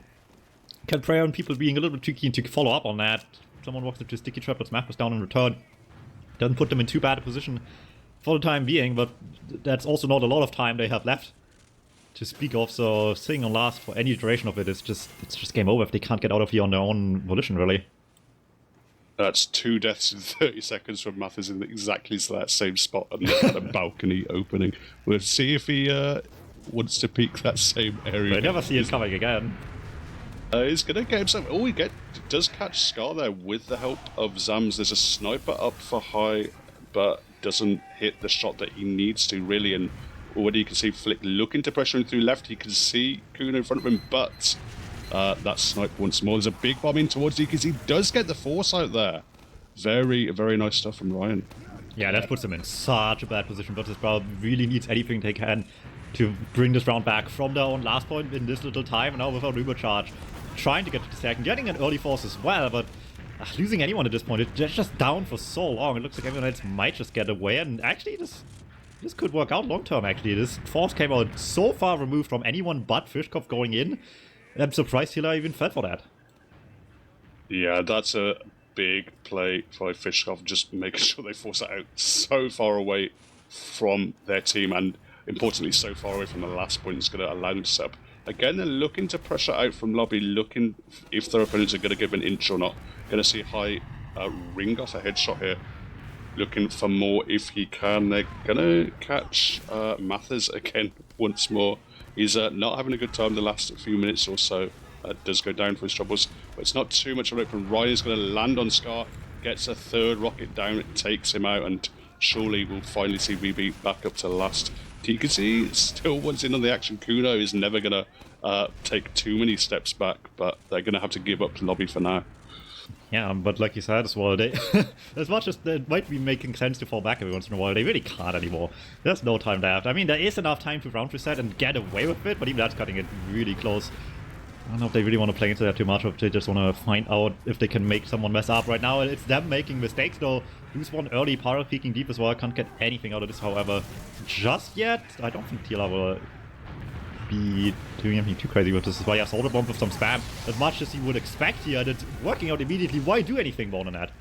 Can prey on people being a little bit too keen to follow up on that. Someone walks into a sticky trap, but Smash was down in return. Doesn't put them in too bad a position for the time being, but that's also not a lot of time they have left to speak of, so sitting on last for any duration of it is it's just game over if they can't get out of here on their own volition, really. That's 2 deaths in 30 seconds from Mathers in exactly that same spot at a balcony opening. We'll see if he wants to peek that same area. I never see it coming again. He's going to get himself... Oh, he does catch Scar there with the help of Zams. There's a sniper up for high, but doesn't hit the shot that he needs to, really. And already you can see Flick looking to pressure him through left. He can see Kuno in front of him, but... that snipe once more. There's a big bomb in towards you because he does get the foresight there. Very, very nice stuff from Ryan. Yeah, that puts him in such a bad position. But Brah really needs anything they can to bring this round back from their own last point in this little time. And now without Ubercharge, trying to get to the second, getting an early force as well, but losing anyone at this point. It's just down for so long. It looks like everyone else might just get away. And actually, this could work out long term, actually. This force came out so far removed from anyone but Fishkopf going in. I'm surprised Hila even fell for that. Yeah, that's a big play by Fishkopf, just making sure they force it out so far away from their team, and importantly, so far away from the last point. It's going to allow them to set up. Again, they're looking to pressure out from lobby, looking if their opponents are going to give an inch or not. Going to see High ring off a headshot here. Looking for more if he can. They're going to catch Mathers again once more. He's not having a good time the last few minutes or so. Does go down for his troubles, but it's not too much of an open. Ryan is going to land on Scar, gets a third rocket down, it takes him out, and surely we'll finally see VB back up to last. You can see still wants in on the action. Kuno is never going to take too many steps back, but they're going to have to give up to lobby for now. Yeah, but like you said as well, they, as much as it might be making sense to fall back every once in a while, they really can't anymore. There's no time left. I mean, there is enough time to round reset and get away with it, but even that's cutting it really close. I don't know if they really want to play into that too much, or if they just want to find out if they can make someone mess up right now. It's them making mistakes, though. Lose one early, Pyro peeking deep as well. Can't get anything out of this, however, just yet. I don't think TLR will be doing anything too crazy with this. This is why I sold a bomb with some spam. As much as you would expect here, and it's working out immediately. Why do anything more than that?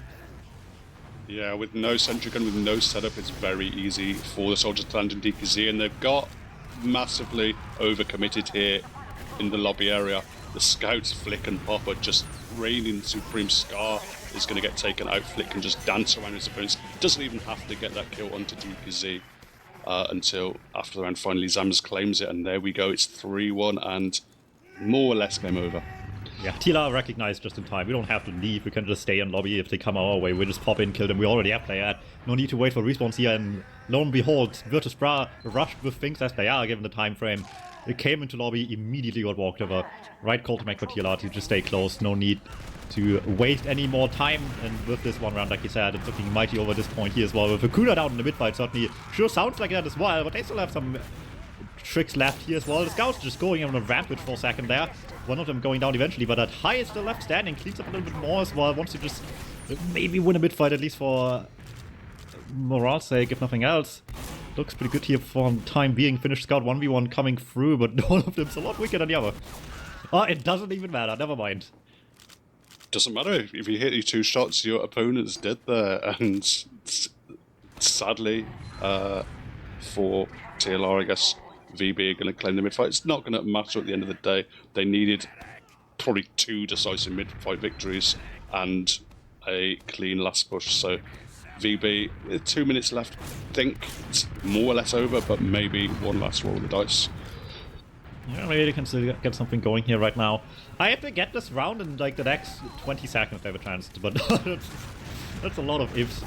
Yeah, with no sentry gun, with no setup, it's very easy for the soldiers to land in DKZ, and they've got massively overcommitted here in the lobby area. The scouts, Flick and Pop, are just raining supreme. Scar is going to get taken out. Flick can just dance around his opponents. Doesn't even have to get that kill onto DKZ until after the round finally Zams claims it, and there we go. It's 3-1 and more or less game over. Yeah, Tila recognized just in time. We don't have to leave. We can just stay in lobby. If they come our way, we just pop in, kill them. We already have player. No need to wait for respawns here. And lo and behold, Virtus Brah rushed with things as they are given the time frame. It came into lobby, immediately got walked over. Right call to make for TLR to just stay close. No need to waste any more time. And with this one round, like you said, it's looking mighty over this point here as well. With Akuna down in the mid fight, certainly sure sounds like that as well. But they still have some tricks left here as well. The scouts just going on a rampage for a second there. One of them going down eventually, but that High is still left standing. Cleans up a little bit more as well. Wants to just maybe win a mid fight, at least for morale's sake, if nothing else. Looks pretty good here for the time being. Finished Scout 1v1 coming through, but one of them's a lot weaker than the other. Oh, it doesn't even matter. Never mind. Doesn't matter. If you hit your 2 shots, your opponent's dead there. And sadly, for TLR, I guess VB are going to claim the mid-fight. It's not going to matter at the end of the day. They needed probably 2 decisive mid-fight victories and a clean last push. So VB, with 2 minutes left, I think it's more or less over, but maybe one last roll of the dice. Yeah, maybe they can still get something going here right now. I have to get this round in like the next 20 seconds if they have a chance, but that's a lot of ifs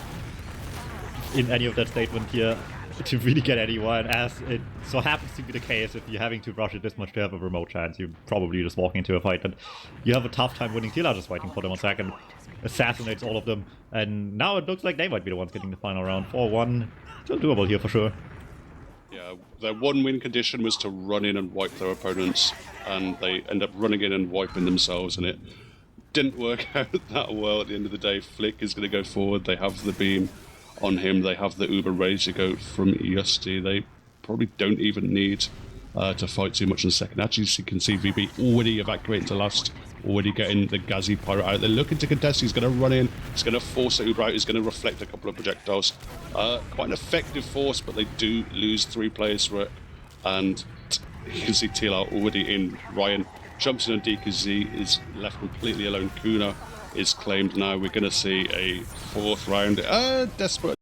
in any of that statement here to really get anyone, as it so happens to be the case. If you're having to rush it this much to have a remote chance, you're probably just walking into a fight and you have a tough time winning. TLR just fighting for them 1 second, assassinates all of them, and now it looks like they might be the ones getting the final round. 4-1, still doable here for sure. Yeah, their 1 win condition was to run in and wipe their opponents, and they end up running in and wiping themselves, and it didn't work out that well at the end of the day. Flick is going to go forward. They have the beam on him. They have the Uber ready to go from Justy. They probably don't even need to fight too much in the second. Actually, as you can see, VB already evacuating to last already getting the Gazi Pirate out. They're looking to contest. He's going to run in. He's going to force the Uber out. He's going to reflect a couple of projectiles. Quite an effective force, but they do lose 3 players for it. And you can see TLR already in. Ryan jumps in on DKZ, is left completely alone. Kuna is claimed now. We're going to see a 4th round. Desperate.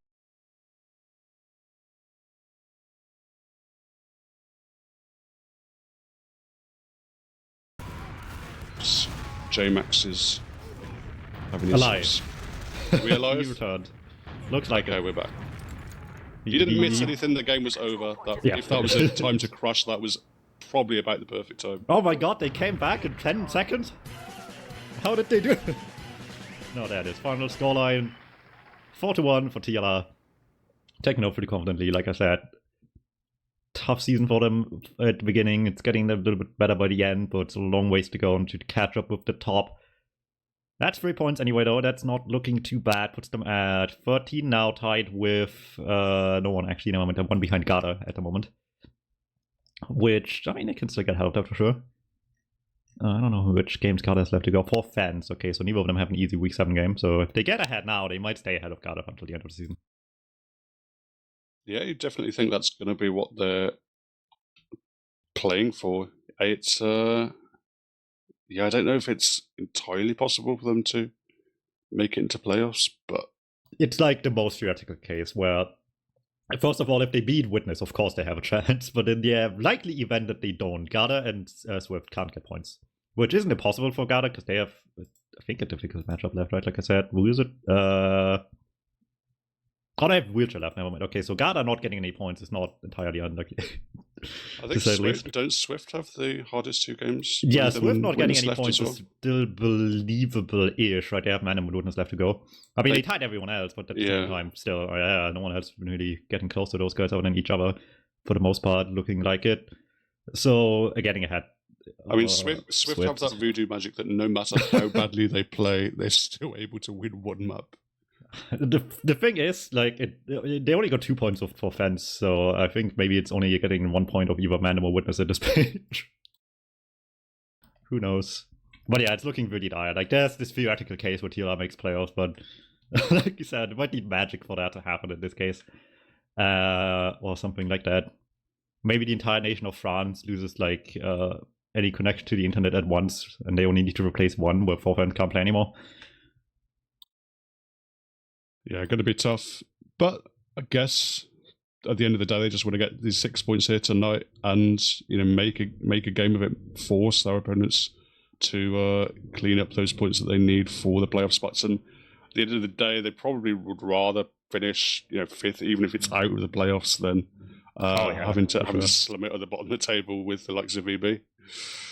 J-Max is having his alive. Are we alive? He returned. Looks like okay, it. we're back. You didn't miss anything, the game was over. If that was a time to crush, that was probably about the perfect time. Oh my god, they came back in 10 seconds? How did they do it? No, there it is. Final scoreline 4-1 for TLR. Taking over pretty confidently, like I said. Tough season for them at the beginning. It's getting a little bit better by the end, but it's a long ways to go to catch up with the top. That's 3 points anyway, though. That's not looking too bad. Puts them at 13 now, tied with no one actually in the moment. One behind Gada at the moment. Which, I mean, they can still get help out for sure. I don't know which games Gada has left to go. 4 fans. Okay, so neither of them have an easy week 7 game. So if they get ahead now, they might stay ahead of Gada until the end of the season. Yeah, you definitely think that's going to be what they're playing for. It's, yeah, I don't know if it's entirely possible for them to make it into playoffs, but... It's like the most theoretical case where, first of all, if they beat Witness, of course they have a chance, but in the likely event that they don't, Gada and Swift can't get points. Which isn't impossible for Gada, because they have, I think, a difficult matchup left, right? Like I said, who is it? Oh, they have Wheelchair left, never mind. Okay, so Gada not getting any points is not entirely unlucky. I think don't Swift have the hardest 2 games? Yeah, Swift not getting any points is still believable-ish, right? They have Man and Witness left to go. I mean, they tied everyone else, but at the same time, still, no one else been really getting close to those guys other than each other, for the most part, looking like it. So, getting ahead. I mean, Swift have that voodoo magic that no matter how badly they play, they're still able to win 1 map. The thing is, like, they only got 2 points for fence, so I think maybe it's only getting 1 point of either Man or Witness at this page. Who knows? But yeah, it's looking really dire. Like, there's this theoretical case where TLR makes playoffs, but like you said, it might need magic for that to happen in this case. Or something like that. Maybe the entire nation of France loses, like, any connection to the internet at once, and they only need to replace 1 where 4 fans can't play anymore. Yeah, going to be tough. But I guess at the end of the day, they just want to get these 6 points here tonight and, you know, make a game of it, force their opponents to clean up those points that they need for the playoff spots. And at the end of the day, they probably would rather finish, you know, 5th, even if it's out of the playoffs, than having to slum it at the bottom of the table with the likes of VB.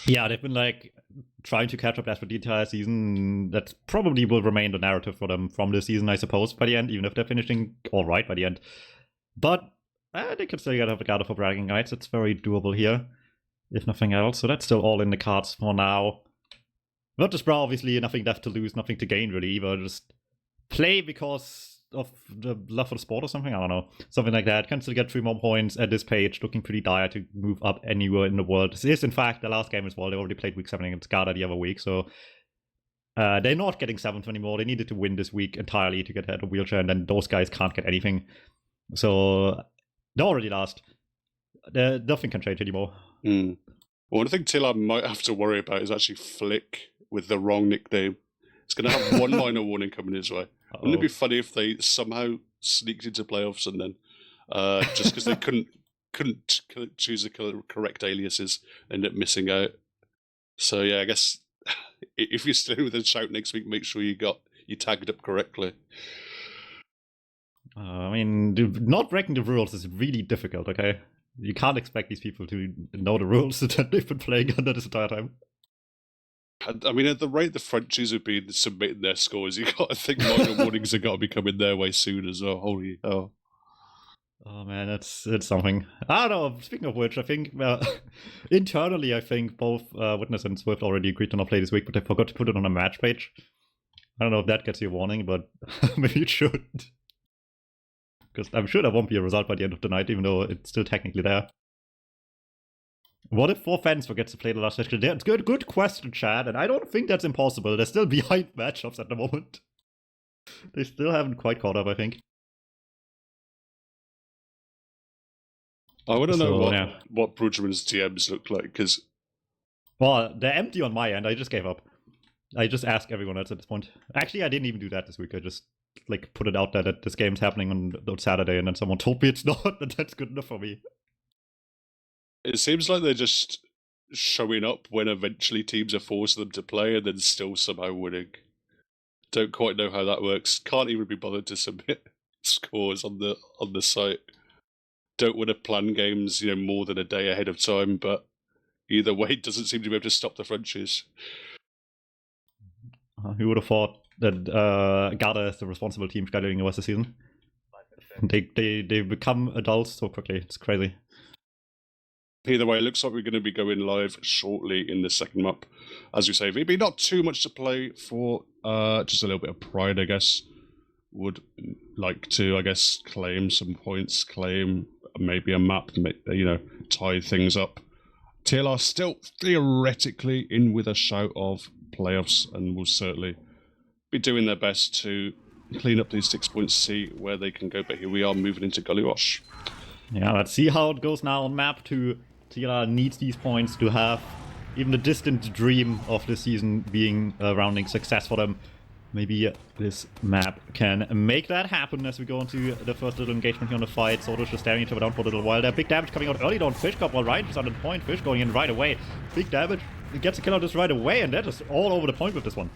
Yeah, they've been like trying to catch up that for the entire season. That probably will remain the narrative for them from this season, I suppose, by the end, even if they're finishing all right by the end. But they could still get off the guard for bragging rights. It's very doable here, if nothing else. So that's still all in the cards for now. Virtus Brah, obviously, nothing left to lose, nothing to gain, really. Either just play because of the love for the sport or something. I don't know. Something like that. Can still get 3 more points at this page. Looking pretty dire to move up anywhere in the world. This is, in fact, the last game as well. They already played week 7 against Gada the other week. So they're not getting 7th anymore. They needed to win this week entirely to get ahead of Wheelchair. And then those guys can't get anything. So they're already last. Nothing can change anymore. Well, one thing Tilla might have to worry about is actually Flick with the wrong nickname. It's going to have 1 minor warning coming his way. Wouldn't it be funny if they somehow sneaked into playoffs and then, just because they couldn't choose the correct aliases, end up missing out? So yeah, I guess if you're still with a shout next week, make sure you tagged up correctly. I mean, not breaking the rules is really difficult. Okay, you can't expect these people to know the rules that they've been playing under this entire time. I mean, at the rate the Frenchies have been submitting their scores, you got to think minor warnings have got to be coming their way soon as well. Holy hell. Oh man, it's something. I don't know, speaking of which, I think, internally, I think both Witness and Swift already agreed to not play this week, but they forgot to put it on a match page. I don't know if that gets you a warning, but maybe it should. Because I'm sure there won't be a result by the end of the night, even though it's still technically there. What if 4 fans forget to play the last session? That's good question, Chad, and I don't think that's impossible. They're still behind matchups at the moment. They still haven't quite caught up, I think. I want to know what Bruggeman's DMs look like, because... Well, they're empty on my end. I just gave up. I just ask everyone else at this point. Actually, I didn't even do that this week. I just like put it out there that this game's happening on Saturday, and then someone told me it's not, and that's good enough for me. It seems like they're just showing up when eventually teams are forcing them to play, and then still somehow winning. Don't quite know how that works. Can't even be bothered to submit scores on the site. Don't want to plan games, more than a day ahead of time, but either way, it doesn't seem to be able to stop the Frenchies. Who would have thought that Garda is the responsible team scheduling the rest of the season? They become adults so quickly. It's crazy. Either way, it looks like we're going to be going live shortly in the second map. As you say, VB, not too much to play for, just a little bit of pride, I guess. Would like to, I guess, claim some points, claim maybe a map, tie things up. TLR still theoretically in with a shout of playoffs, and will certainly be doing their best to clean up these 6 points, see where they can go. But here we are moving into Gullywash. Yeah, let's see how it goes now on map 2. TLR needs these points to have even a distant dream of this season being a rounding success for them. Maybe this map can make that happen as we go into the first little engagement here on the fight. Soldiers just staring each other down for a little while there. Big damage coming out early down Fish Cup while Ryan is on the point. Fish going in right away. Big damage. He gets a kill out this right away, and they're just all over the point with this one.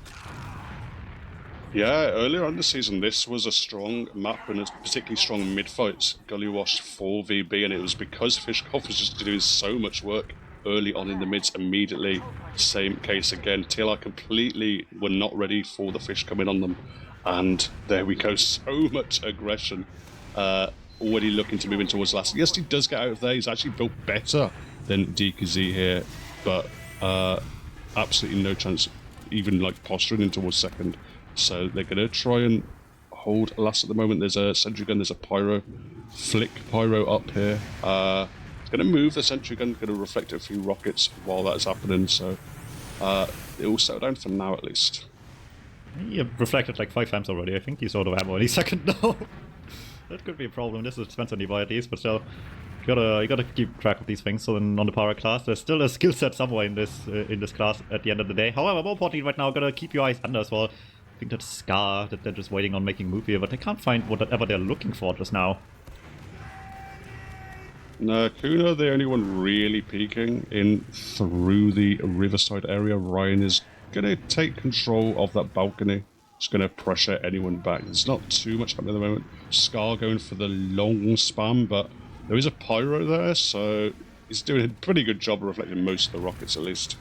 Yeah, earlier on the season, this was a strong map and a particularly strong mid-fight. Gullywash 4VB, and it was because Fishkoff was just doing so much work early on in the mids immediately. Same case again. TLR completely were not ready for the fish coming on them. And there we go. So much aggression. Already looking to move in towards last. Yes, he does get out of there. He's actually built better than DKZ here. But absolutely no chance even like posturing in towards second. So they're going to try and hold last at the moment. There's a sentry gun. There's a pyro. Flick pyro up here. It's going to move the sentry gun, going to reflect a few rockets while that's happening, so it will settle down for now at least. He reflected like 5 times already. I think he's out of ammo any second now. That could be a problem. This is expensive nearby at least, but still, you gotta keep track of these things. So then on the power class, there's still a skill set somewhere in this class at the end of the day. However, more importantly right now, gotta keep your eyes under as well. I think that's Scar that they're just waiting on making a move here, but they can't find whatever they're looking for just now. No, Kuna, the only one really peeking in through the riverside area. Ryan is going to take control of that balcony. Just going to pressure anyone back. There's not too much happening at the moment. Scar going for the long spam, but there is a pyro there, so he's doing a pretty good job of reflecting most of the rockets at least.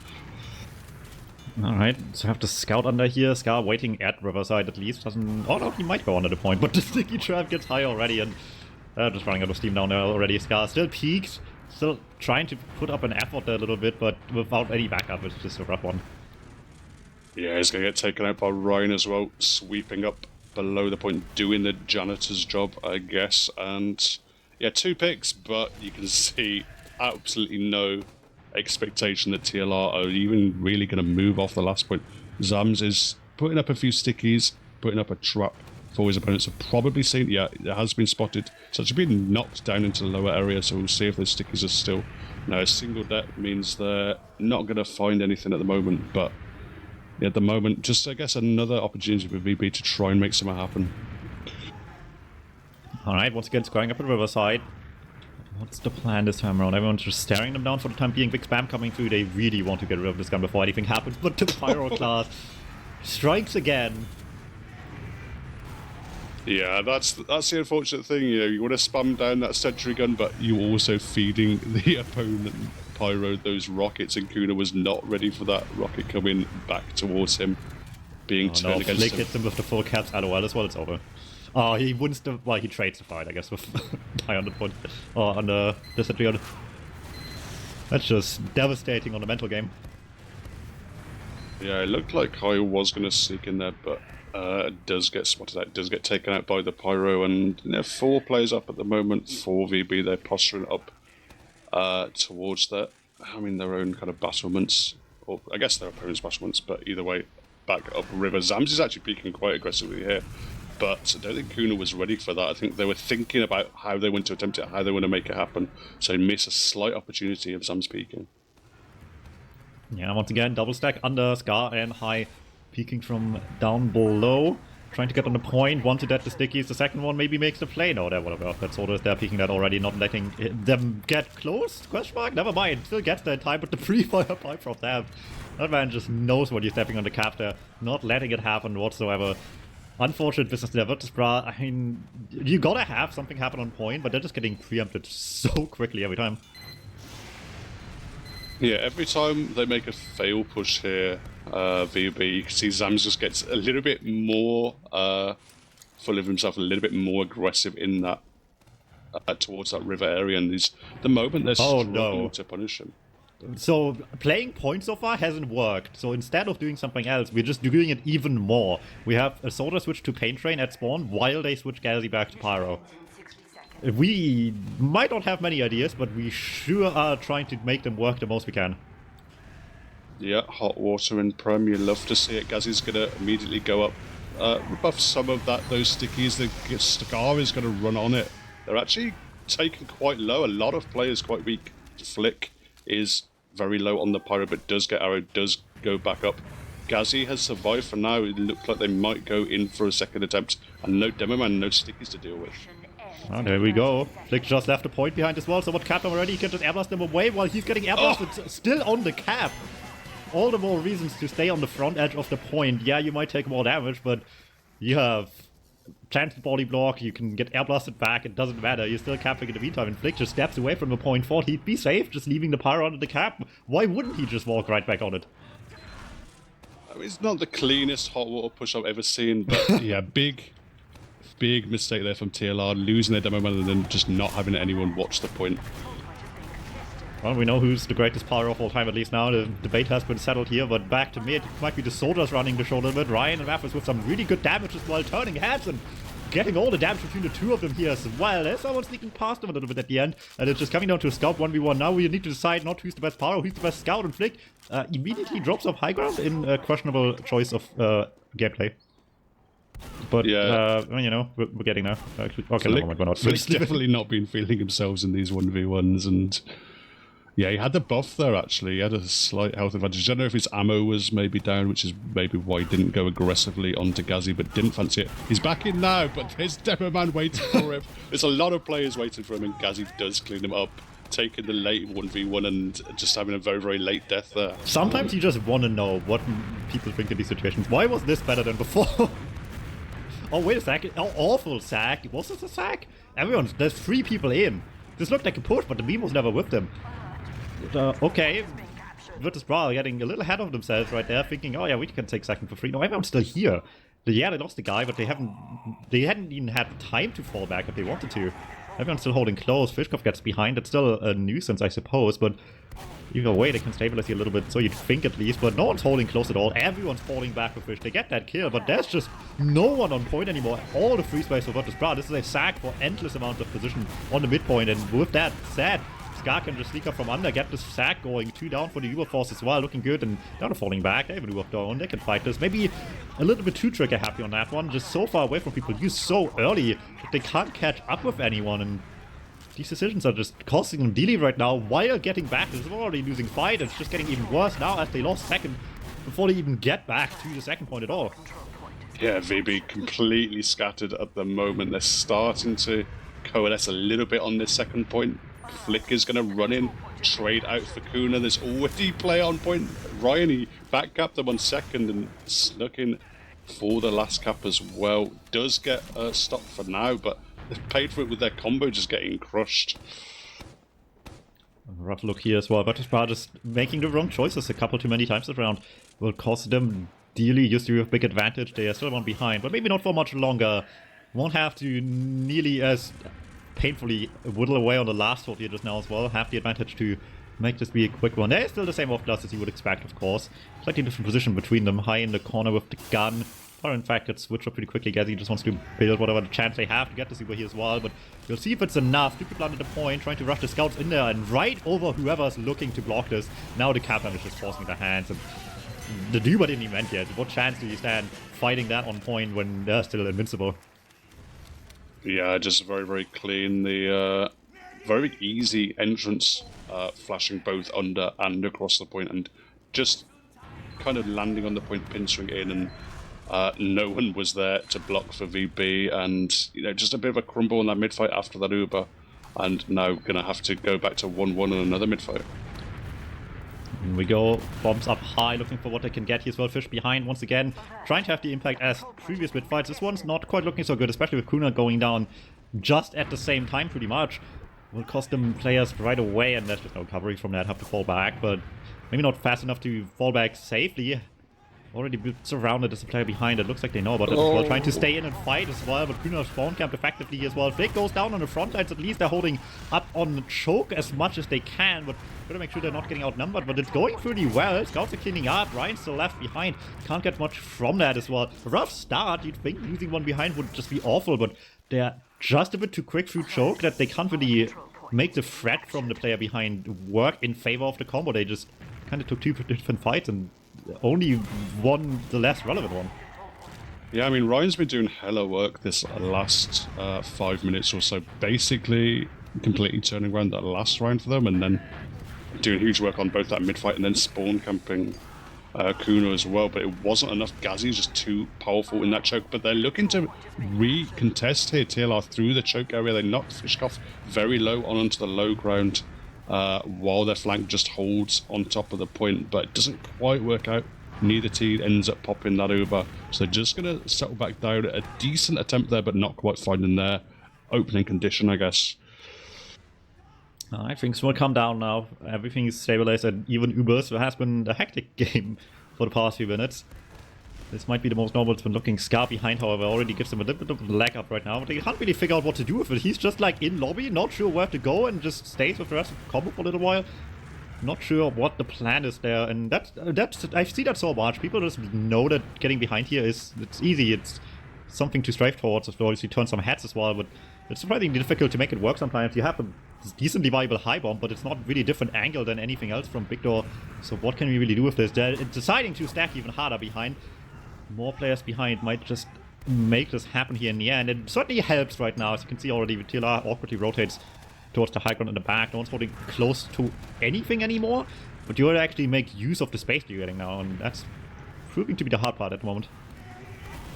Alright, so have to scout under here. Scar waiting at riverside at least. Doesn't... Oh no, he might go under the point, but the sticky trap gets high already, and just running out of steam down there already. Scar still peaked, still trying to put up an effort there a little bit, but without any backup. It's just a rough one. Yeah, he's going to get taken out by Ryan as well, sweeping up below the point, doing the janitor's job, I guess. And yeah, 2 picks, but you can see absolutely no expectation that TLR are even really going to move off the last point. Zams is putting up a few stickies, putting up a trap for his opponents. Have probably seen, yeah, it has been spotted. So it's been knocked down into the lower area, so we'll see if those stickies are still. Now, a single deck means they're not going to find anything at the moment, but yeah, at the moment, just I guess another opportunity for VB to try and make something happen. Alright, once again squaring up at Riverside. What's the plan this time around? Everyone's just staring them down for the time being. Big spam coming through. They really want to get rid of this gun before anything happens, but the pyro class strikes again. Yeah, that's the unfortunate thing. You want to spam down that sentry gun, but you're also feeding the opponent pyro those rockets, and Kuna was not ready for that rocket coming back towards him, being turned against Flick him. hits him with the full caps LOL as well. It's over. Oh, he wins the... Well, he trades the fight, I guess, with high on the point. Oh, on the sentry gun. That's just devastating on the mental game. Yeah, it looked like Kyle was going to sneak in there, but does get spotted out, does get taken out by the pyro, and 4 players up at the moment, 4 VB, they're posturing up towards that. I mean, their own kind of battlements, or I guess their opponent's battlements, but either way, back up river. Zams is actually peeking quite aggressively here, but I don't think Kuna was ready for that. I think they were thinking about how they want to attempt it, how they want to make it happen, so they miss a slight opportunity of Zams peeking. Yeah, once again, double stack under Scar and High peeking from down below. Trying to get on the point. One to dead the stickies. The second one maybe makes the play. No, whatever. That's orders. They're peeking that already, not letting them get close. Question mark? Never mind. Still gets there in time, but the pre-fire pipe from them. That man just knows what he's stepping on the cap there. Not letting it happen whatsoever. Unfortunate business there. Virtus Brah, I mean, you gotta have something happen on point, but they're just getting preempted so quickly every time. Yeah, every time they make a fail push here, VB, you can see Zams just gets a little bit more full of himself, a little bit more aggressive in that towards that river area, and the moment they're struggling to punish him. So playing point so far hasn't worked. So instead of doing something else, we're just doing it even more. We have a Soldier switch to Pain Train at spawn while they switch Gazi back to Pyro. We might not have many ideas, but we sure are trying to make them work the most we can. Yeah, hot water and Prem, you love to see it. Gazi's going to immediately go up, rebuff some of those stickies. The Scar is going to run on it. They're actually taken quite low. A lot of players quite weak. Flick is very low on the Pyro, but does get arrow, does go back up. Gazi has survived for now. It looks like they might go in for a second attempt. And no Demo Man, no stickies to deal with. Oh, there we go. Flick just left a point behind as well, so what capped him already, he can just airblast him away while he's getting airblasted still on the cap. All the more reasons to stay on the front edge of the point. Yeah, you might take more damage, but you have planted body block, you can get airblasted back, it doesn't matter, you're still capping in the meantime, and Flick just steps away from the point fort. He'd be safe just leaving the Pyro under the cap. Why wouldn't he just walk right back on it? I mean, it's not the cleanest hot water push I've ever seen, but yeah, big mistake there from TLR, losing their demo man and then just not having anyone watch the point. Well, we know who's the greatest Pyro of all time, at least now. The debate has been settled here, but back to mid. It might be the Soldiers running the show a little bit. Ryan and Raffles with some really good damage as well, turning heads and getting all the damage between the two of them here as well. There's someone sneaking past them a little bit at the end, and it's just coming down to a scout 1v1. Now we need to decide not who's the best Pyro, who's the best scout, and Flick immediately drops off high ground in a questionable choice of gameplay. But, yeah. you know, we're getting there. Actually, okay, Flick, never mind, we're not. Flick's definitely not been feeling themselves in these 1v1s, and yeah, he had the buff there, actually. He had a slight health advantage. I don't know if his ammo was maybe down, which is maybe why he didn't go aggressively onto Gazi, but didn't fancy it. He's back in now, but there's Demo Man waiting for him. There's a lot of players waiting for him, and Gazi does clean him up, taking the late 1v1 and just having a very, very late death there. Sometimes you just want to know what people think in these situations. Why was this better than before? Oh, wait a second. Oh, awful sack. Was this a sack? There's 3 people in. This looked like a push, but the beam was never with them. Okay. Virtus Brah getting a little ahead of themselves right there, thinking, oh yeah, we can take second for free. No, everyone's still here. Yeah, they lost the guy, but they hadn't even had time to fall back if they wanted to. Everyone's still holding close. Fishkov gets behind. It's still a nuisance, I suppose, but either way, they can stabilize you a little bit, so you'd think at least, but no one's holding close at all. Everyone's falling back with Fish. They get that kill, but there's just no one on point anymore. All the free space for Virtus Brah. This is a sack for endless amounts of position on the midpoint, and with that said, Scar can just sneak up from under, get this sack going. 2 down for the Uber Force as well, looking good, and down falling back. They have an Uber of their own, they can fight this. Maybe a little bit too trigger happy on that one, just so far away from people. Used so early that they can't catch up with anyone, and these decisions are just costing them dearly right now while getting back. They're already losing fight, it's just getting even worse now as they lost second before they even get back to the second point at all. Yeah, VB completely scattered at the moment. They're starting to coalesce a little bit on this second point. Flick is going to run in, trade out for Kuna. There's already play on point. Ryan, he back capped them on second and snuck in for the last cap as well. Does get stopped for now, but they've paid for it with their combo just getting crushed. Rough look here as well. Virtus Brah just making the wrong choices a couple too many times this round will cost them dearly. Used to be a big advantage. They are still one behind, but maybe not for much longer. Won't have to nearly as painfully whittle away on the last fort here just now as well. Have the advantage to make this be a quick one. There's still the same off class as you would expect, of course. Slightly different position between them. High in the corner with the gun. Or in fact, it's switched up pretty quickly. Gazzy just wants to build whatever the chance they have to get the Super here as well, but we'll see if it's enough. 2 people under the point, trying to rush the scouts in there and right over whoever's looking to block this. Now the Kaplan is just forcing their hands, and the Duba didn't even end yet. What chance do you stand fighting that on point when they're still invincible? Yeah, just very, very clean. The very easy entrance, flashing both under and across the point, and just kind of landing on the point, pinching in, and no one was there to block for VB, and just a bit of a crumble in that mid fight after that Uber, and now gonna have to go back to 1-1 in another mid fight. And we go, bombs up high, looking for what they can get here as well. Fish behind once again, trying to have the impact as previous mid fights. This one's not quite looking so good, especially with Kuna going down just at the same time pretty much. Will cost them players right away, and there's just no recovery from that. Have to fall back, but maybe not fast enough to fall back safely. Already surrounded as a player behind. It looks like they know about it as well. Trying to stay in and fight as well, but Kuna spawn camped effectively as well. Flick goes down on the front lines. At least they're holding up on the choke as much as they can, but gotta make sure they're not getting outnumbered. But it's going pretty well. Scouts are cleaning up. Ryan's still left behind. Can't get much from that as well. A rough start. You'd think losing one behind would just be awful, but they're just a bit too quick through choke that they can't really make the threat from the player behind work in favor of the combo. They just kind of took 2 different fights and only won the less relevant one. Yeah, I mean, Ryan's been doing hella work this last 5 minutes or so, basically completely turning around that last round for them, and then doing huge work on both that mid-fight and then spawn camping Kuna as well, but it wasn't enough. Gazzy is just too powerful in that choke, but they're looking to re-contest here, TLR, through the choke area. They knocked Fishkoff very low onto the low ground, while their flank just holds on top of the point, but it doesn't quite work out. Neither team ends up popping that Uber, so they're just going to settle back down. A decent attempt there, but not quite finding their opening condition, I guess. I think things will calm down now. Everything is stabilized, and even Ubers has been a hectic game for the past few minutes. This might be the most normal it's been looking. Scar behind, however, already gives him a little bit of lag up right now, but they can't really figure out what to do with it. He's just like in lobby, not sure where to go, and just stays with the rest of the combo for a little while. Not sure what the plan is there, and that's I see that so much. People just know that getting behind here it's easy. It's something to strive towards as well as you turn some heads as well, but it's surprisingly difficult to make it work sometimes. You have a decently viable high bomb, but it's not really a different angle than anything else from Victor. So what can we really do with this? They're deciding to stack even harder behind. More players behind might just make this happen here in the end. It certainly helps right now. As you can see already, Tila awkwardly rotates towards the high ground in the back. No one's holding close to anything anymore, but you actually make use of the space you're getting now, and that's proving to be the hard part at the moment.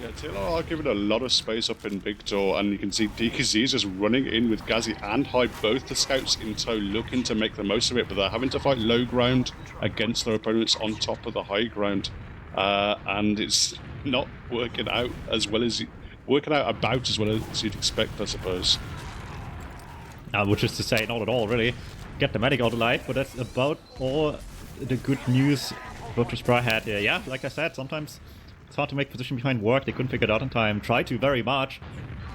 Yeah, TLR are giving a lot of space up in Victor, and you can see DKZ is just running in with Gazzy and High, both the scouts in tow, looking to make the most of it, but they're having to fight low ground against their opponents on top of the high ground, and it's not working out as well as about as well as you'd expect, I suppose. Which is to say, not at all, really. Get the medic out alive, but that's about all the good news Brah had there. Yeah, like I said, sometimes it's hard to make position behind work. They couldn't figure it out in time. Tried to very much,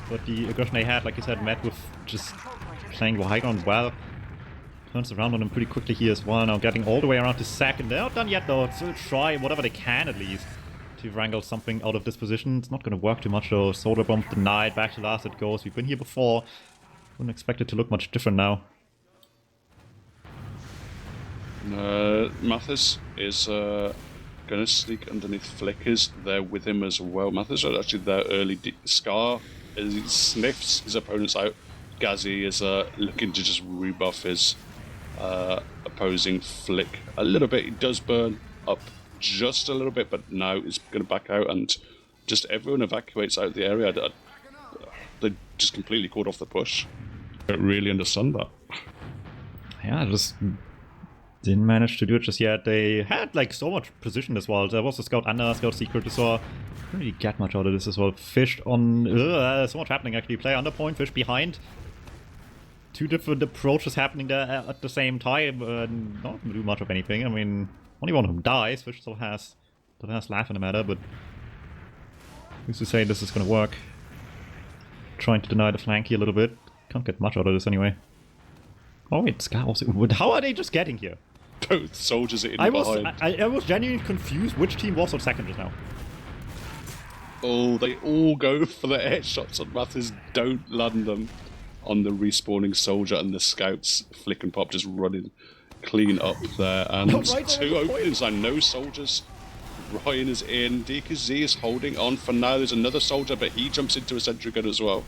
but the aggression they had, like you said, met with just playing the high ground well. Turns around on them pretty quickly here as well. Now getting all the way around to second. They're not done yet though. Still try whatever they can at least to wrangle something out of this position. It's not going to work too much though. Solar bomb denied. Back to last it goes. We've been here before. Wouldn't expect it to look much different now. Mathis is going to sneak underneath Flickers there with him as well. Mathis is actually there early. Scar as he sniffs his opponents out. Gazzy is looking to just rebuff his opposing Flick a little bit. He does burn up just a little bit, but now he's going to back out, and just everyone evacuates out of the area. They just completely caught off the push. I don't really understand that. Yeah, just didn't manage to do it just yet. They had like so much position as well. There was a scout under, scout secret as well. Couldn't really get much out of this as well. Fished on so much happening actually. Play under point, fish behind. Two different approaches happening there at the same time. Not gonna do much of anything. I mean, only one of them dies. Fish still has laugh in the matter, but who's to say this is gonna work? Trying to deny the flank here a little bit. Can't get much out of this anyway. Oh wait, Scar also. How are they just getting here? Both soldiers are in I behind. was genuinely confused which team was on second just now. Oh, they all go for the air shots on Mathers, don't land them on the respawning soldier, and the scouts flick and pop just running clean up there. And Right, two openings and no soldiers. Ryan is in, DKZ is holding on for now. There's another soldier, but he jumps into a sentry gun as well.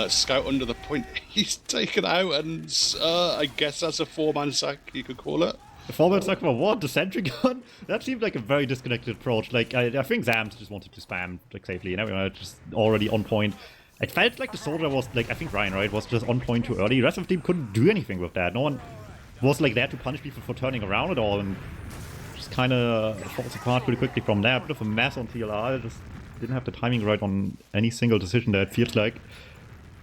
Scout under the point, he's taken out, and I guess that's a 4-man sack, you could call it. The 4-man sack for what? The sentry gun? That seemed like a very disconnected approach. Like, I think Zams just wanted to spam like safely, you know, just already on point. It felt like the soldier was, like, I think Ryan, right, was just on point too early. The rest of the team couldn't do anything with that. No one was, like, there to punish people for turning around at all, and just kind of falls apart pretty quickly from there. A bit of a mess on TLR. Just didn't have the timing right on any single decision there, it feels like.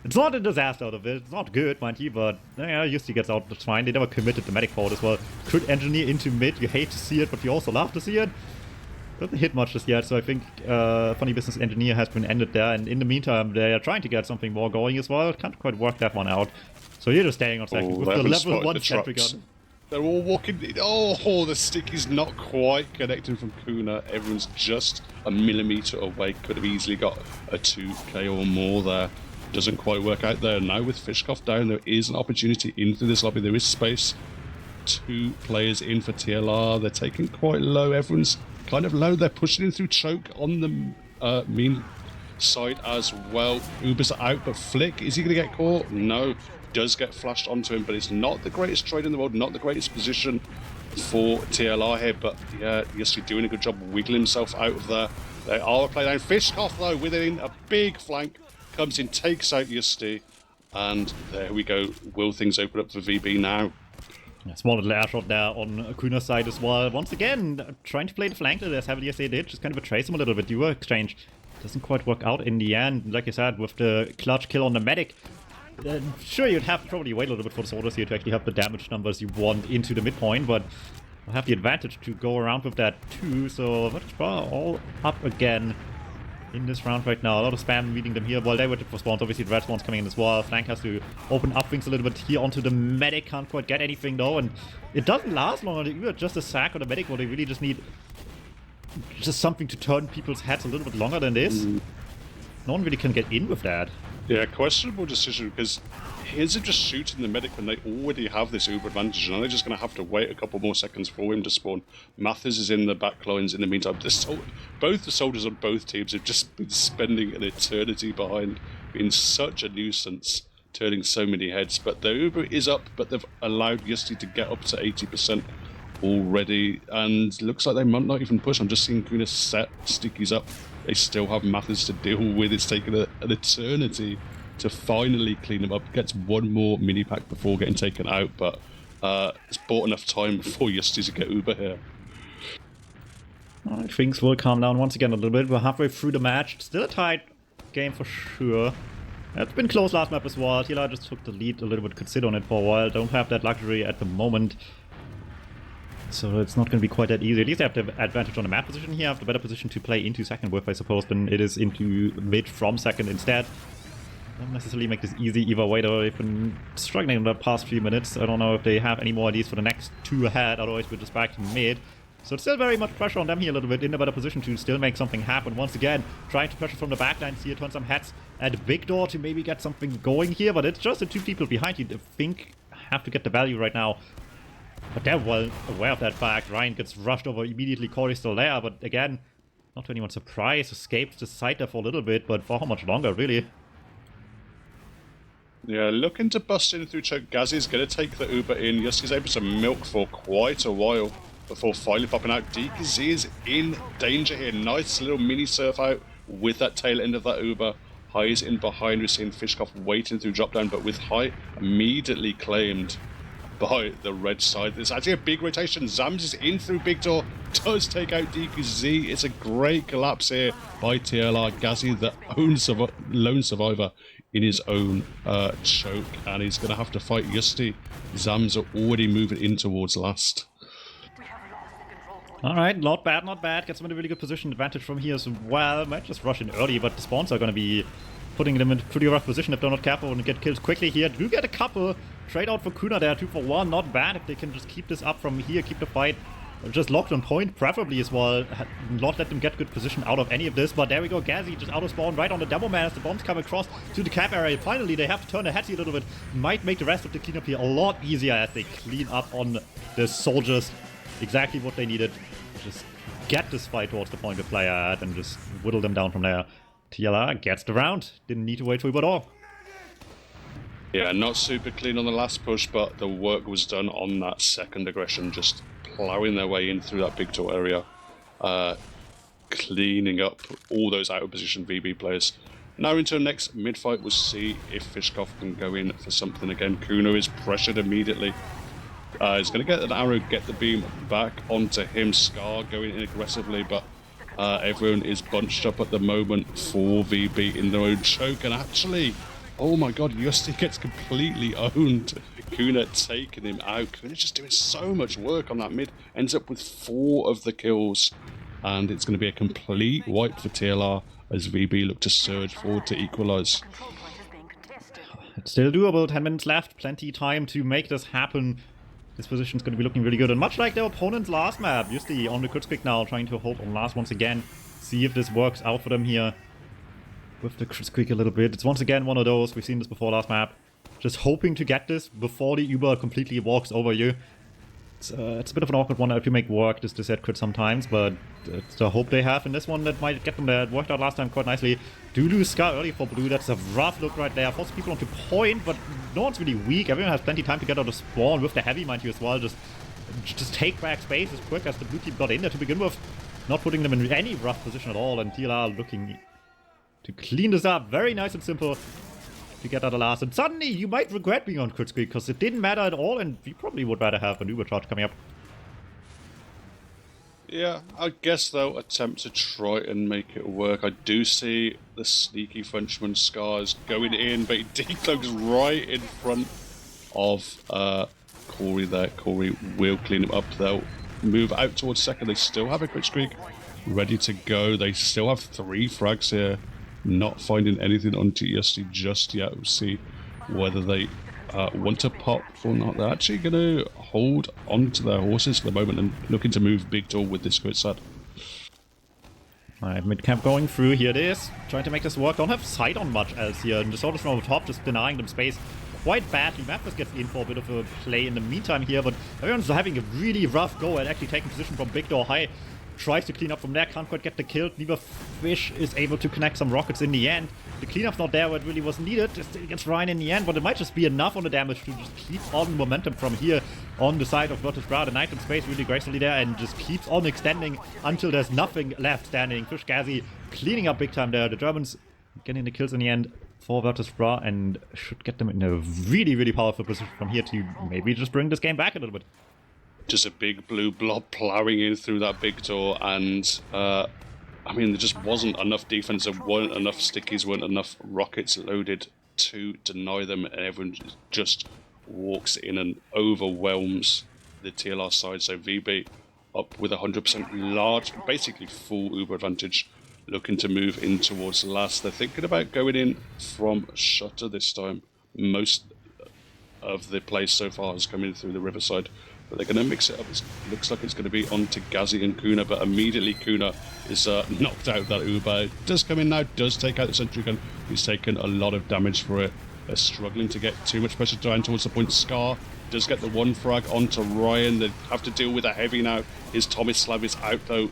It's not a disaster out of it. It's not good, mind you, but yeah, Justy gets out. That's fine. They never committed the medic forward as well. Could engineer into mid. You hate to see it, but you also love to see it. Doesn't hit much just yet, so I think Funny Business Engineer has been ended there. And in the meantime, they are trying to get something more going as well. Can't quite work that one out. So you're just staying on second with the level 1 sentry gun. They're all walking. Oh, the sticky's not quite connecting from Kuna. Everyone's just a millimeter away. Could have easily got a 2k or more there. Doesn't quite work out there. Now with Fishkoff down, there is an opportunity into this lobby. There is space. 2 players in for TLR. They're taking quite low. Everyone's kind of low. They're pushing in through choke on the mean side as well. Uber's out, but Flick, is he going to get caught? No. Does get flashed onto him, but it's not the greatest trade in the world, not the greatest position for TLR here, but yeah, Justy doing a good job wiggling himself out of there. They are a play down. Fishkoff, though, within a big flank, comes in, takes out Justy, and there we go. Will things open up for VB now? A small little air shot there on Kuna's side as well. Once again, trying to play the flank as heavily as they did, just kind of betrays him a little bit. Duo exchange doesn't quite work out in the end. Like I said, with the clutch kill on the medic, sure, you'd have to probably wait a little bit for the soldiers here to actually have the damage numbers you want into the midpoint, but we'll have the advantage to go around with that too. So Brah all up again in this round right now. A lot of spam meeting them here while they waited for spawns. Obviously the red spawns coming in as well. Flank has to open up things a little bit here onto the medic. Can't quite get anything though, and it doesn't last long. Just a sack on the medic where they really just need just something to turn people's heads a little bit longer than this. No one really can get in with that. Yeah, questionable decision, because here's him just shooting the medic when they already have this uber advantage, and they're just going to have to wait a couple more seconds for him to spawn. Mathers is in the back lines in the meantime. Both the soldiers on both teams have just been spending an eternity behind, being such a nuisance, turning so many heads. But the uber is up, but they've allowed Justy to get up to 80% already, and looks like they might not even push. I'm just seeing Kuna set stickies up. They still have Mathers to deal with. It's taken an eternity to finally clean them up. Gets one more mini pack before getting taken out, but it's bought enough time before Justy to get Uber here. Alright, things will calm down once again a little bit. We're halfway through the match. Still a tight game for sure. It's been close last map as well. TLR just took the lead a little bit, could sit on it for a while. Don't have that luxury at the moment. So it's not going to be quite that easy. At least they have the advantage on the map position here. Have the better position to play into second with, I suppose, than it is into mid from second instead. Don't necessarily make this easy either way, though. They've been struggling in the past few minutes. I don't know if they have any more ideas for the next 2 ahead, otherwise we're just back to mid. So it's still very much pressure on them here a little bit, in a better position to still make something happen. Once again, trying to pressure from the backlines here, turn some heads at Big Door to maybe get something going here, but it's just the 2 people behind you I think have to get the value right now. But they're well aware of that fact. Ryan gets rushed over immediately. Corey's still there, but again, not to anyone's surprise, escaped the side there for a little bit, but for how much longer, really? Yeah, looking to bust in through choke. Gazzy's going to take the Uber in. Yuski's able to milk for quite a while before finally popping out. DKZ is in danger here. Nice little mini surf out with that tail end of that Uber. High is in behind. We're seeing Fishkoff waiting through drop down, but with High immediately claimed by the red side. There's actually a big rotation. Zams is in through Big Door, does take out DKZ. It's a great collapse here by TLR. Gazzy, the lone survivor in his own choke, and he's going to have to fight Justy. Zams are already moving in towards last. Alright, not bad, not bad. Gets him in a really good position. Advantage from here as well. Might just rush in early, but the spawns are going to be putting them in a pretty rough position if they're not careful and get killed quickly here. Do get a couple. Trade out for Kuna there, 2 for 1. Not bad if they can just keep this up from here, keep the fight just locked on point, preferably as well. Not let them get good position out of any of this. But there we go, Gazi just out of spawn right on the demo man as the bombs come across to the cap area. Finally, they have to turn their heads here a little bit. Might make the rest of the cleanup here a lot easier as they clean up on the soldiers. Exactly what they needed. Just get this fight towards the point of player at and just whittle them down from there. TLR gets the round. Didn't need to wait for Uber at all. Yeah, not super clean on the last push, but the work was done on that second aggression, just ploughing their way in through that big door area, cleaning up all those out of position VB players. Now into the next mid-fight, we'll see if Fishkoff can go in for something again. Kuno is pressured immediately. He's going to get an arrow, get the beam back onto him. Scar going in aggressively, but everyone is bunched up at the moment for VB in their own choke. And actually, oh my god, Yusti gets completely owned. Kuna taking him out. Kuna's just doing so much work on that mid. Ends up with 4 of the kills. And it's going to be a complete wipe for TLR as VB look to surge forward to equalise. It's still doable, 10 minutes left, plenty time to make this happen. This position's going to be looking really good, and much like their opponent's last map, Yusti on the Kritzkrieg now, trying to hold on last once again. See if this works out for them here with the Kritzkrieg a little bit. It's once again one of those, we've seen this before last map. Just hoping to get this before the Uber completely walks over you. It's a bit of an awkward one if you make work this head crit sometimes, but it's the hope they have in this one that might get them there. It worked out last time quite nicely. Do lose Scar early for Blue, that's a rough look right there. Force people onto point, but no one's really weak. Everyone has plenty of time to get out of spawn with the heavy, mind you, as well. Just take back space as quick as the blue team got in there to begin with. Not putting them in any rough position at all, and TLR looking to clean this up. Very nice and simple to get out of last. And suddenly you might regret being on Kritzkrieg because it didn't matter at all, and you probably would rather have an Uber charge coming up. Yeah, I guess they'll attempt to try and make it work. I do see the sneaky Frenchman Scars going in, but he decloaks right in front of Corey there. Corey will clean him up. They'll move out towards second. They still have a Kritzkrieg ready to go. They still have 3 frags here. Not finding anything onto Yusti just yet. We'll see whether they want to pop or not. They're actually going to hold on to their horses for the moment and looking to move big door with this good set. Alright, mid-camp going through. Here it is. Trying to make this work. Don't have sight on much else here. And the soldiers from over top just denying them space quite badly. Memphis gets in for a bit of a play in the meantime here, but everyone's having a really rough go at actually taking position from big door high. Tries to clean up from there, can't quite get the kill. Neither Fish is able to connect some rockets in the end. The cleanup's not there where it really was needed. It still gets Ryan in the end, but it might just be enough on the damage to just keep on momentum from here on the side of Virtus Brah. The Knight in space really gracefully there and just keeps on extending until there's nothing left standing. Fish Gazi cleaning up big time there. The Germans getting the kills in the end for Virtus Brah and should get them in a really, really powerful position from here to maybe just bring this game back a little bit. Just a big blue blob ploughing in through that big door, and I mean, there just wasn't enough defense, there weren't enough stickies, weren't enough rockets loaded to deny them, and everyone just walks in and overwhelms the TLR side. So VB up with 100% large, basically full Uber advantage, looking to move in towards last. They're thinking about going in from Shutter this time. Most of the play so far has come in through the Riverside, but they're going to mix it up. It looks like it's going to be onto Gazi and Kuna, but immediately Kuna is knocked out that Uber. Does come in now, does take out the sentry gun. He's taken a lot of damage for it. They're struggling to get too much pressure down towards the point. Scar does get the 1 frag onto Ryan. They have to deal with a heavy now. His Tomislav is out though,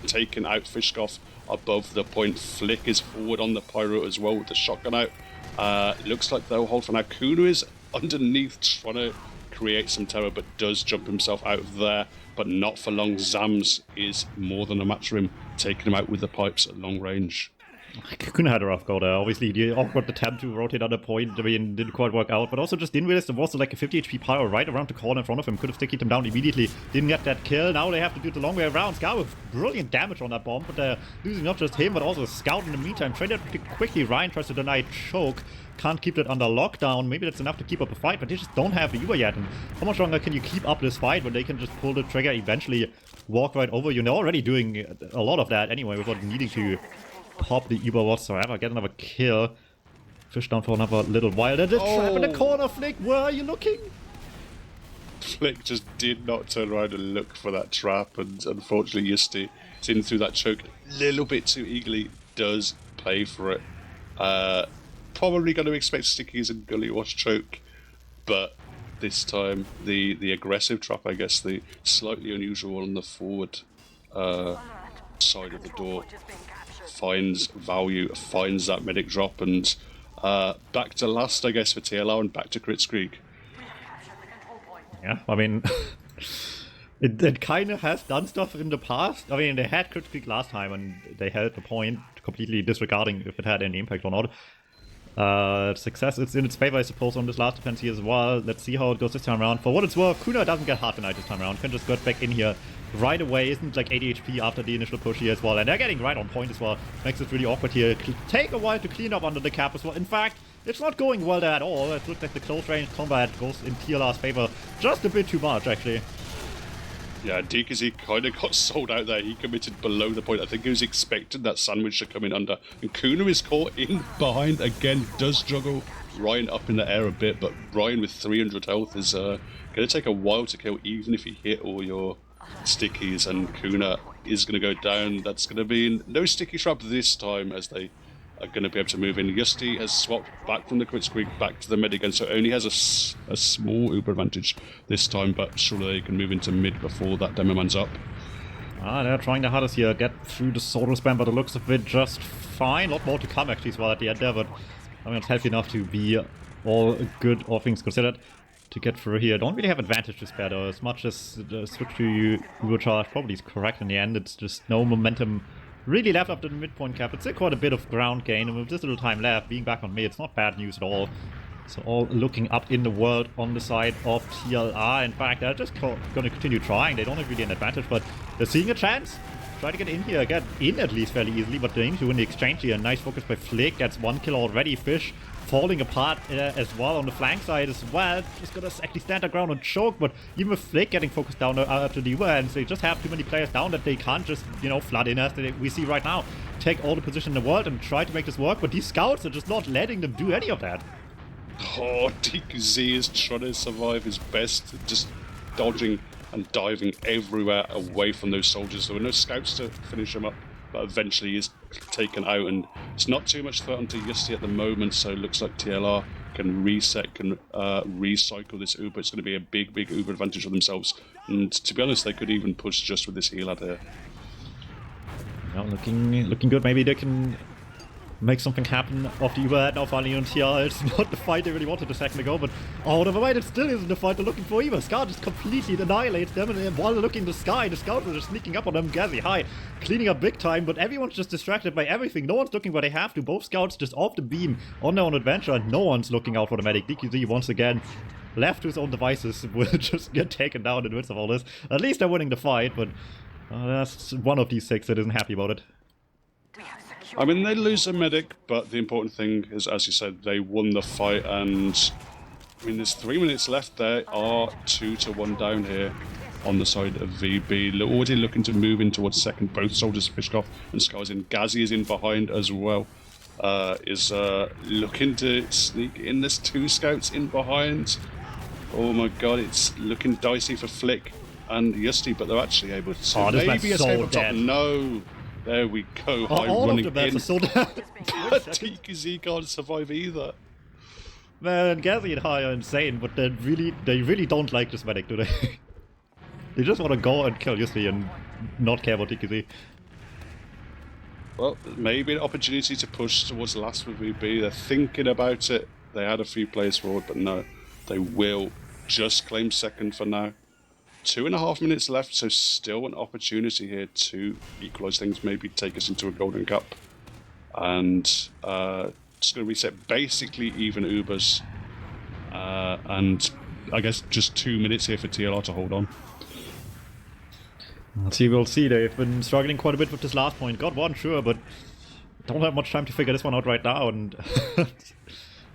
taking out Fishkoff above the point. Flick is forward on the Pyro as well with the shotgun out. Looks like they'll hold for now. Kuna is underneath trying to create some terror, but does jump himself out of there, but not for long. Zams is more than a match for him, taking him out with the pipes at long range. Kuna had a rough go there. Obviously, the awkward attempt to rotate on a point, I mean, didn't quite work out, but also just didn't realize there was like a 50 HP Pyro right around the corner in front of him. Could have stickied him down immediately. Didn't get that kill. Now they have to do it the long way around. Scout with brilliant damage on that bomb, but they're losing not just him, but also Scout in the meantime. Traded pretty quickly. Ryan tries to deny choke. Can't keep that under lockdown. Maybe that's enough to keep up a fight, but they just don't have the Uber yet. And how much longer can you keep up this fight when they can just pull the trigger, eventually walk right over you? And they're already doing a lot of that anyway without needing to pop the Uber whatsoever. Get another kill. Fish down for another little while. There's a trap in the corner, Flick. Where are you looking? Flick just did not turn around and look for that trap, and unfortunately Yusti is in through that choke a little bit too eagerly, does pay for it. Probably going to expect Stickies and Gullywash choke, but this time the aggressive trap, I guess, the slightly unusual on the forward side of the door, finds value, finds that medic drop, and back to last, I guess, for TLR and back to Crits Creek. Yeah, I mean, it kind of has done stuff in the past. I mean, they had Crits Creek last time and they held the point, completely disregarding if it had any impact or not. Success is in its favor, I suppose, on this last defense here as well. Let's see how it goes this time around. For what it's worth, Kuna doesn't get hard tonight this time around. Can just get back in here right away. Isn't like 80 HP after the initial push here as well. And they're getting right on point as well. Makes it really awkward here. Take a while to clean up under the cap as well. In fact, it's not going well there at all. It looks like the close range combat goes in TLR's favor just a bit too much, actually. Yeah, DKZ kind of got sold out there. He committed below the point. I think he was expecting that sandwich to come in under. And Kuna is caught in behind again, does juggle Ryan up in the air a bit, but Ryan with 300 health is going to take a while to kill, even if you hit all your stickies, and Kuna is going to go down. That's going to be no sticky trap this time, as they are going to be able to move in. Yusti has swapped back from the Crits Creek back to the mid again, so only has a small uber advantage this time, but surely they can move into mid before that demo man's up. They're trying their hardest here, get through the solo spam, but it looks a bit just fine. A lot more to come actually as well at the end there, but I mean, it's healthy enough to be all good, all things considered, to get through here. Don't really have advantage to spare though, as much as the switch to Uber Charge probably is correct in the end. It's just no momentum really left after the midpoint cap. It's still quite a bit of ground gain, and with this little time left, being back on me, it's not bad news at all. So all looking up in the world on the side of TLR. In fact, they're just going to continue trying. They don't have really an advantage, but they're seeing a chance. Try to get in here, get in at least fairly easily, but they need to win the exchange here. Nice focus by Flick, gets 1 kill already. Fish falling apart as well on the flank side as well. Just gonna actually stand their ground and choke, but even with Flick getting focused down to the ends, they just have too many players down that they can't just, you know, flood in as we see right now. Take all the position in the world and try to make this work, but these scouts are just not letting them do any of that. Oh, DKZ is trying to survive his best, just dodging and diving everywhere away from those soldiers. There were no scouts to finish him up, but eventually he's taken out, and it's not too much threat onto Yusti at the moment, so it looks like TLR can reset, can recycle this Uber. It's going to be a big Uber advantage for themselves, and to be honest, they could even push just with this heal out here. Yeah, looking good. Maybe they can make something happen off the Uber now finally on TR. It's not the fight they really wanted a second ago, but oh, never mind, it still isn't the fight they're looking for either. Scar just completely annihilates them, and while they're looking in the sky, the scouts are just sneaking up on them. Gazi high, cleaning up big time, but everyone's just distracted by everything. No one's looking where they have to. Both scouts just off the beam on their own adventure, and no one's looking out for the medic. DQZ once again left to his own devices will just get taken down in the midst of all this. At least they're winning the fight, but that's one of these 6 that isn't happy about it. I mean, they lose a medic, but the important thing is, as you said, they won the fight, and I mean, there's 3 minutes left. They are 2-1 down here on the side of VB. Already looking to move in towards second. Both soldiers, Fishkoff and Scar's in. Gazi is in behind as well. Is looking to sneak in. There's 2 scouts in behind. Oh my god, it's looking dicey for Flick and Yusti, but they're actually able to maybe escape up top. No! There we go, high running in. So but DKZ can't survive either. Man, Gazi and High are insane, but they really don't like this medic, do they? They just want to go and kill Yusti and not care about DKZ. Well, maybe an opportunity to push towards last with VB. They're thinking about it. They had a few players forward, but no. They will just claim second for now. 2.5 minutes left, so still an opportunity here to equalise things, maybe take us into a golden cup. And just going to reset basically even Ubers. And I guess just 2 minutes here for TLR to hold on. We'll see. They've been struggling quite a bit with this last point. Got one, sure, but don't have much time to figure this one out right now, and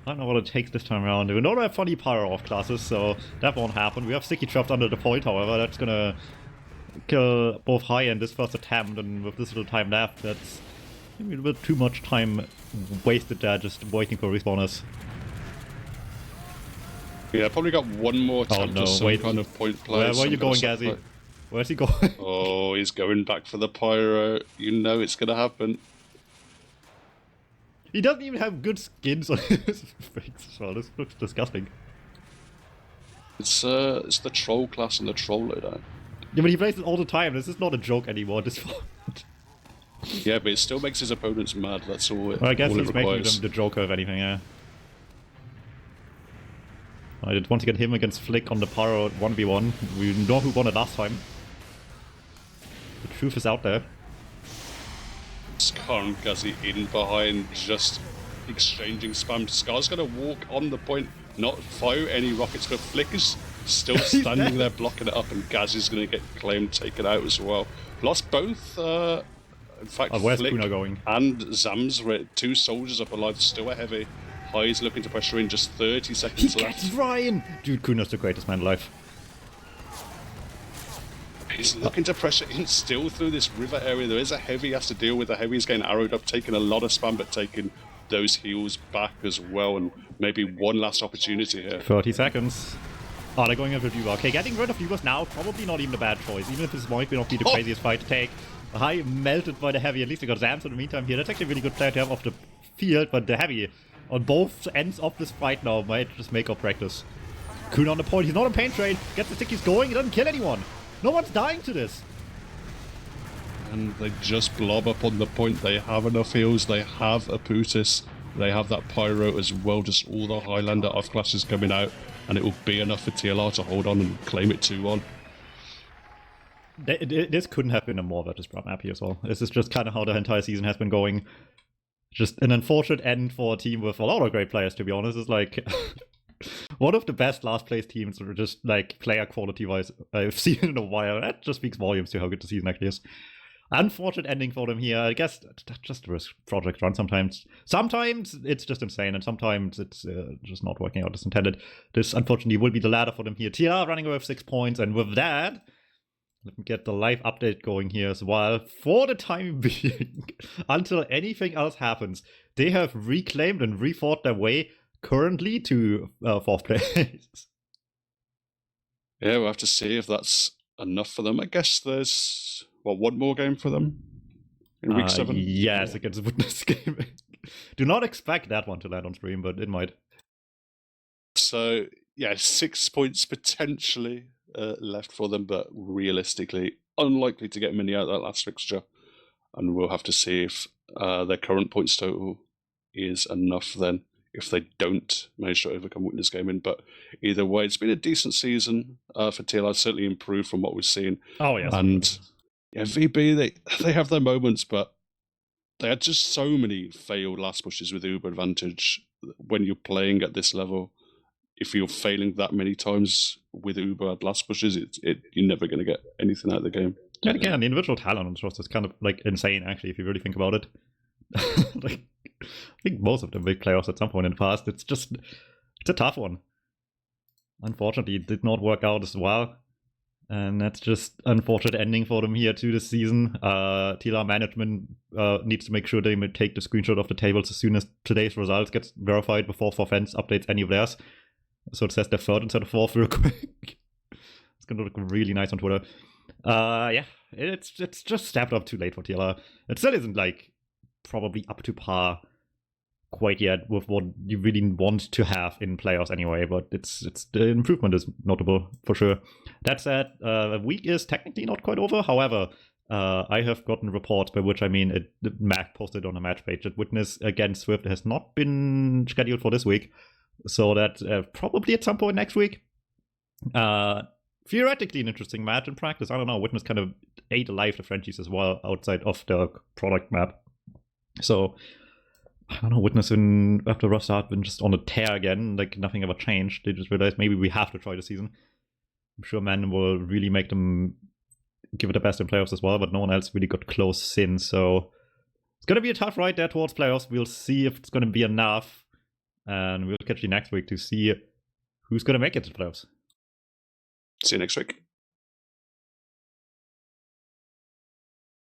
I don't know what it takes this time around. We don't have funny power off classes, so that won't happen. We have sticky trapped under the point, however. That's gonna kill both High in this first attempt, and with this little time left, that's maybe a bit too much time wasted there just waiting for respawners. Yeah, probably got one more attempt or some kind of point play. Where are you going, Gazzy? Where's he going? Oh, he's going back for the pyro. You know it's going to happen. He doesn't even have good skins on his face as well. This looks disgusting. It's the troll class and the troll loadout. Yeah, but he plays it all the time. This is not a joke anymore. This Yeah, but it still makes his opponents mad. That's all it, well, I guess all he's it making requires. them the Joker, if anything, yeah. I did want to get him against Flick on the Pyro 1v1. We know who won it last time. The truth is out there. Scar and Guzzy in behind, just exchanging spam. Scar's going to walk on the point, not fire any rockets, but Flick is still standing there blocking it up, and Gazzy's going to get claimed, taken out as well. Lost both, in fact, where's Flick Kuna going? and Zams were 2 soldiers up alive, still a heavy. High's looking to pressure in, just 30 seconds He left. gets Ryan! Dude, Kuna's the greatest man alive. He's looking to pressure in still through this river area. There is a heavy he has to deal with. The heavy's getting arrowed up, taking a lot of spam, but taking those heals back as well, and maybe one last opportunity here. 30 seconds. Oh, they're going after Duba. Okay, getting rid of Dubas now, probably not even a bad choice, even if this might not be the craziest fight to take. High melted by the heavy, at least they got Zams in the meantime here. That's actually a really good player to have off the field, but the heavy on both ends of this fight now might just make or practice. Kuna on the point, he's not on pain train, gets the stickies going, he doesn't kill anyone. No one's dying to this. And they just blob up on the point. They have enough heals, they have a Putis, they have that Pyro as well, just all the Highlander off classes coming out, and it will be enough for TLR to hold on and claim it 2-1. This couldn't have been a more versus Brah map here as well. This is just kind of how the entire season has been going. Just an unfortunate end for a team with a lot of great players, to be honest. It's like one of the best last place teams, or just like player quality wise, I've seen in a while. That just speaks volumes to how good the season actually is. Unfortunate ending for them here. I guess that's just the risk project run sometimes. Sometimes it's just insane, and sometimes it's just not working out as intended. This unfortunately will be the ladder for them here. TR running away with 6 points, and with that, let me get the live update going here as well. For the time being, until anything else happens, they have reclaimed and refought their way currently to 4th place. Yeah, we'll have to see if that's enough for them. I guess there's, one more game for them in week 7? Yes, against Witness Gaming. Do not expect that one to land on stream, but it might. So, yeah, 6 points potentially left for them, but realistically unlikely to get many out of that last fixture. And we'll have to see if their current points total is enough then, if they don't manage to overcome Witness Gaming. But either way, it's been a decent season for TLR, certainly improved from what we've seen. Oh, yes. And yeah, VB, they have their moments, but they had just so many failed last pushes with Uber advantage. When you're playing at this level, if you're failing that many times with Uber at last pushes, you're never going to get anything out of the game. And again, the individual talent on the roster is kind of like insane, actually, if you really think about it. Like, I think most of them big playoffs at some point in the past. It's a tough one. Unfortunately, it did not work out as well. And that's just unfortunate ending for them here to this season. TLR management needs to make sure they take the screenshot of the tables as soon as today's results gets verified before Forfence updates any of theirs. So it says they're 3rd instead of 4th real quick. It's gonna look really nice on Twitter. Yeah, it's just stepped up too late for TLR. It still isn't like probably up to par quite yet with what you really want to have in playoffs anyway, but it's the improvement is notable for sure. That said, the week is technically not quite over. However, I have gotten reports, by which I mean Mac posted on a match page that Witness against Swift has not been scheduled for this week. So that probably at some point next week. Theoretically an interesting match. In practice, I don't know. Witness kind of ate alive the Frenchies as well outside of the product map. So I don't know. Witness after rough start been just on a tear again. Like nothing ever changed. They just realized maybe we have to try the season. I'm sure Man will really make them give it the best in playoffs as well, but no one else really got close since. So it's gonna be a tough ride there towards playoffs. We'll see if it's gonna be enough. And we'll catch you next week to see who's going to make it to the playoffs. See you next week.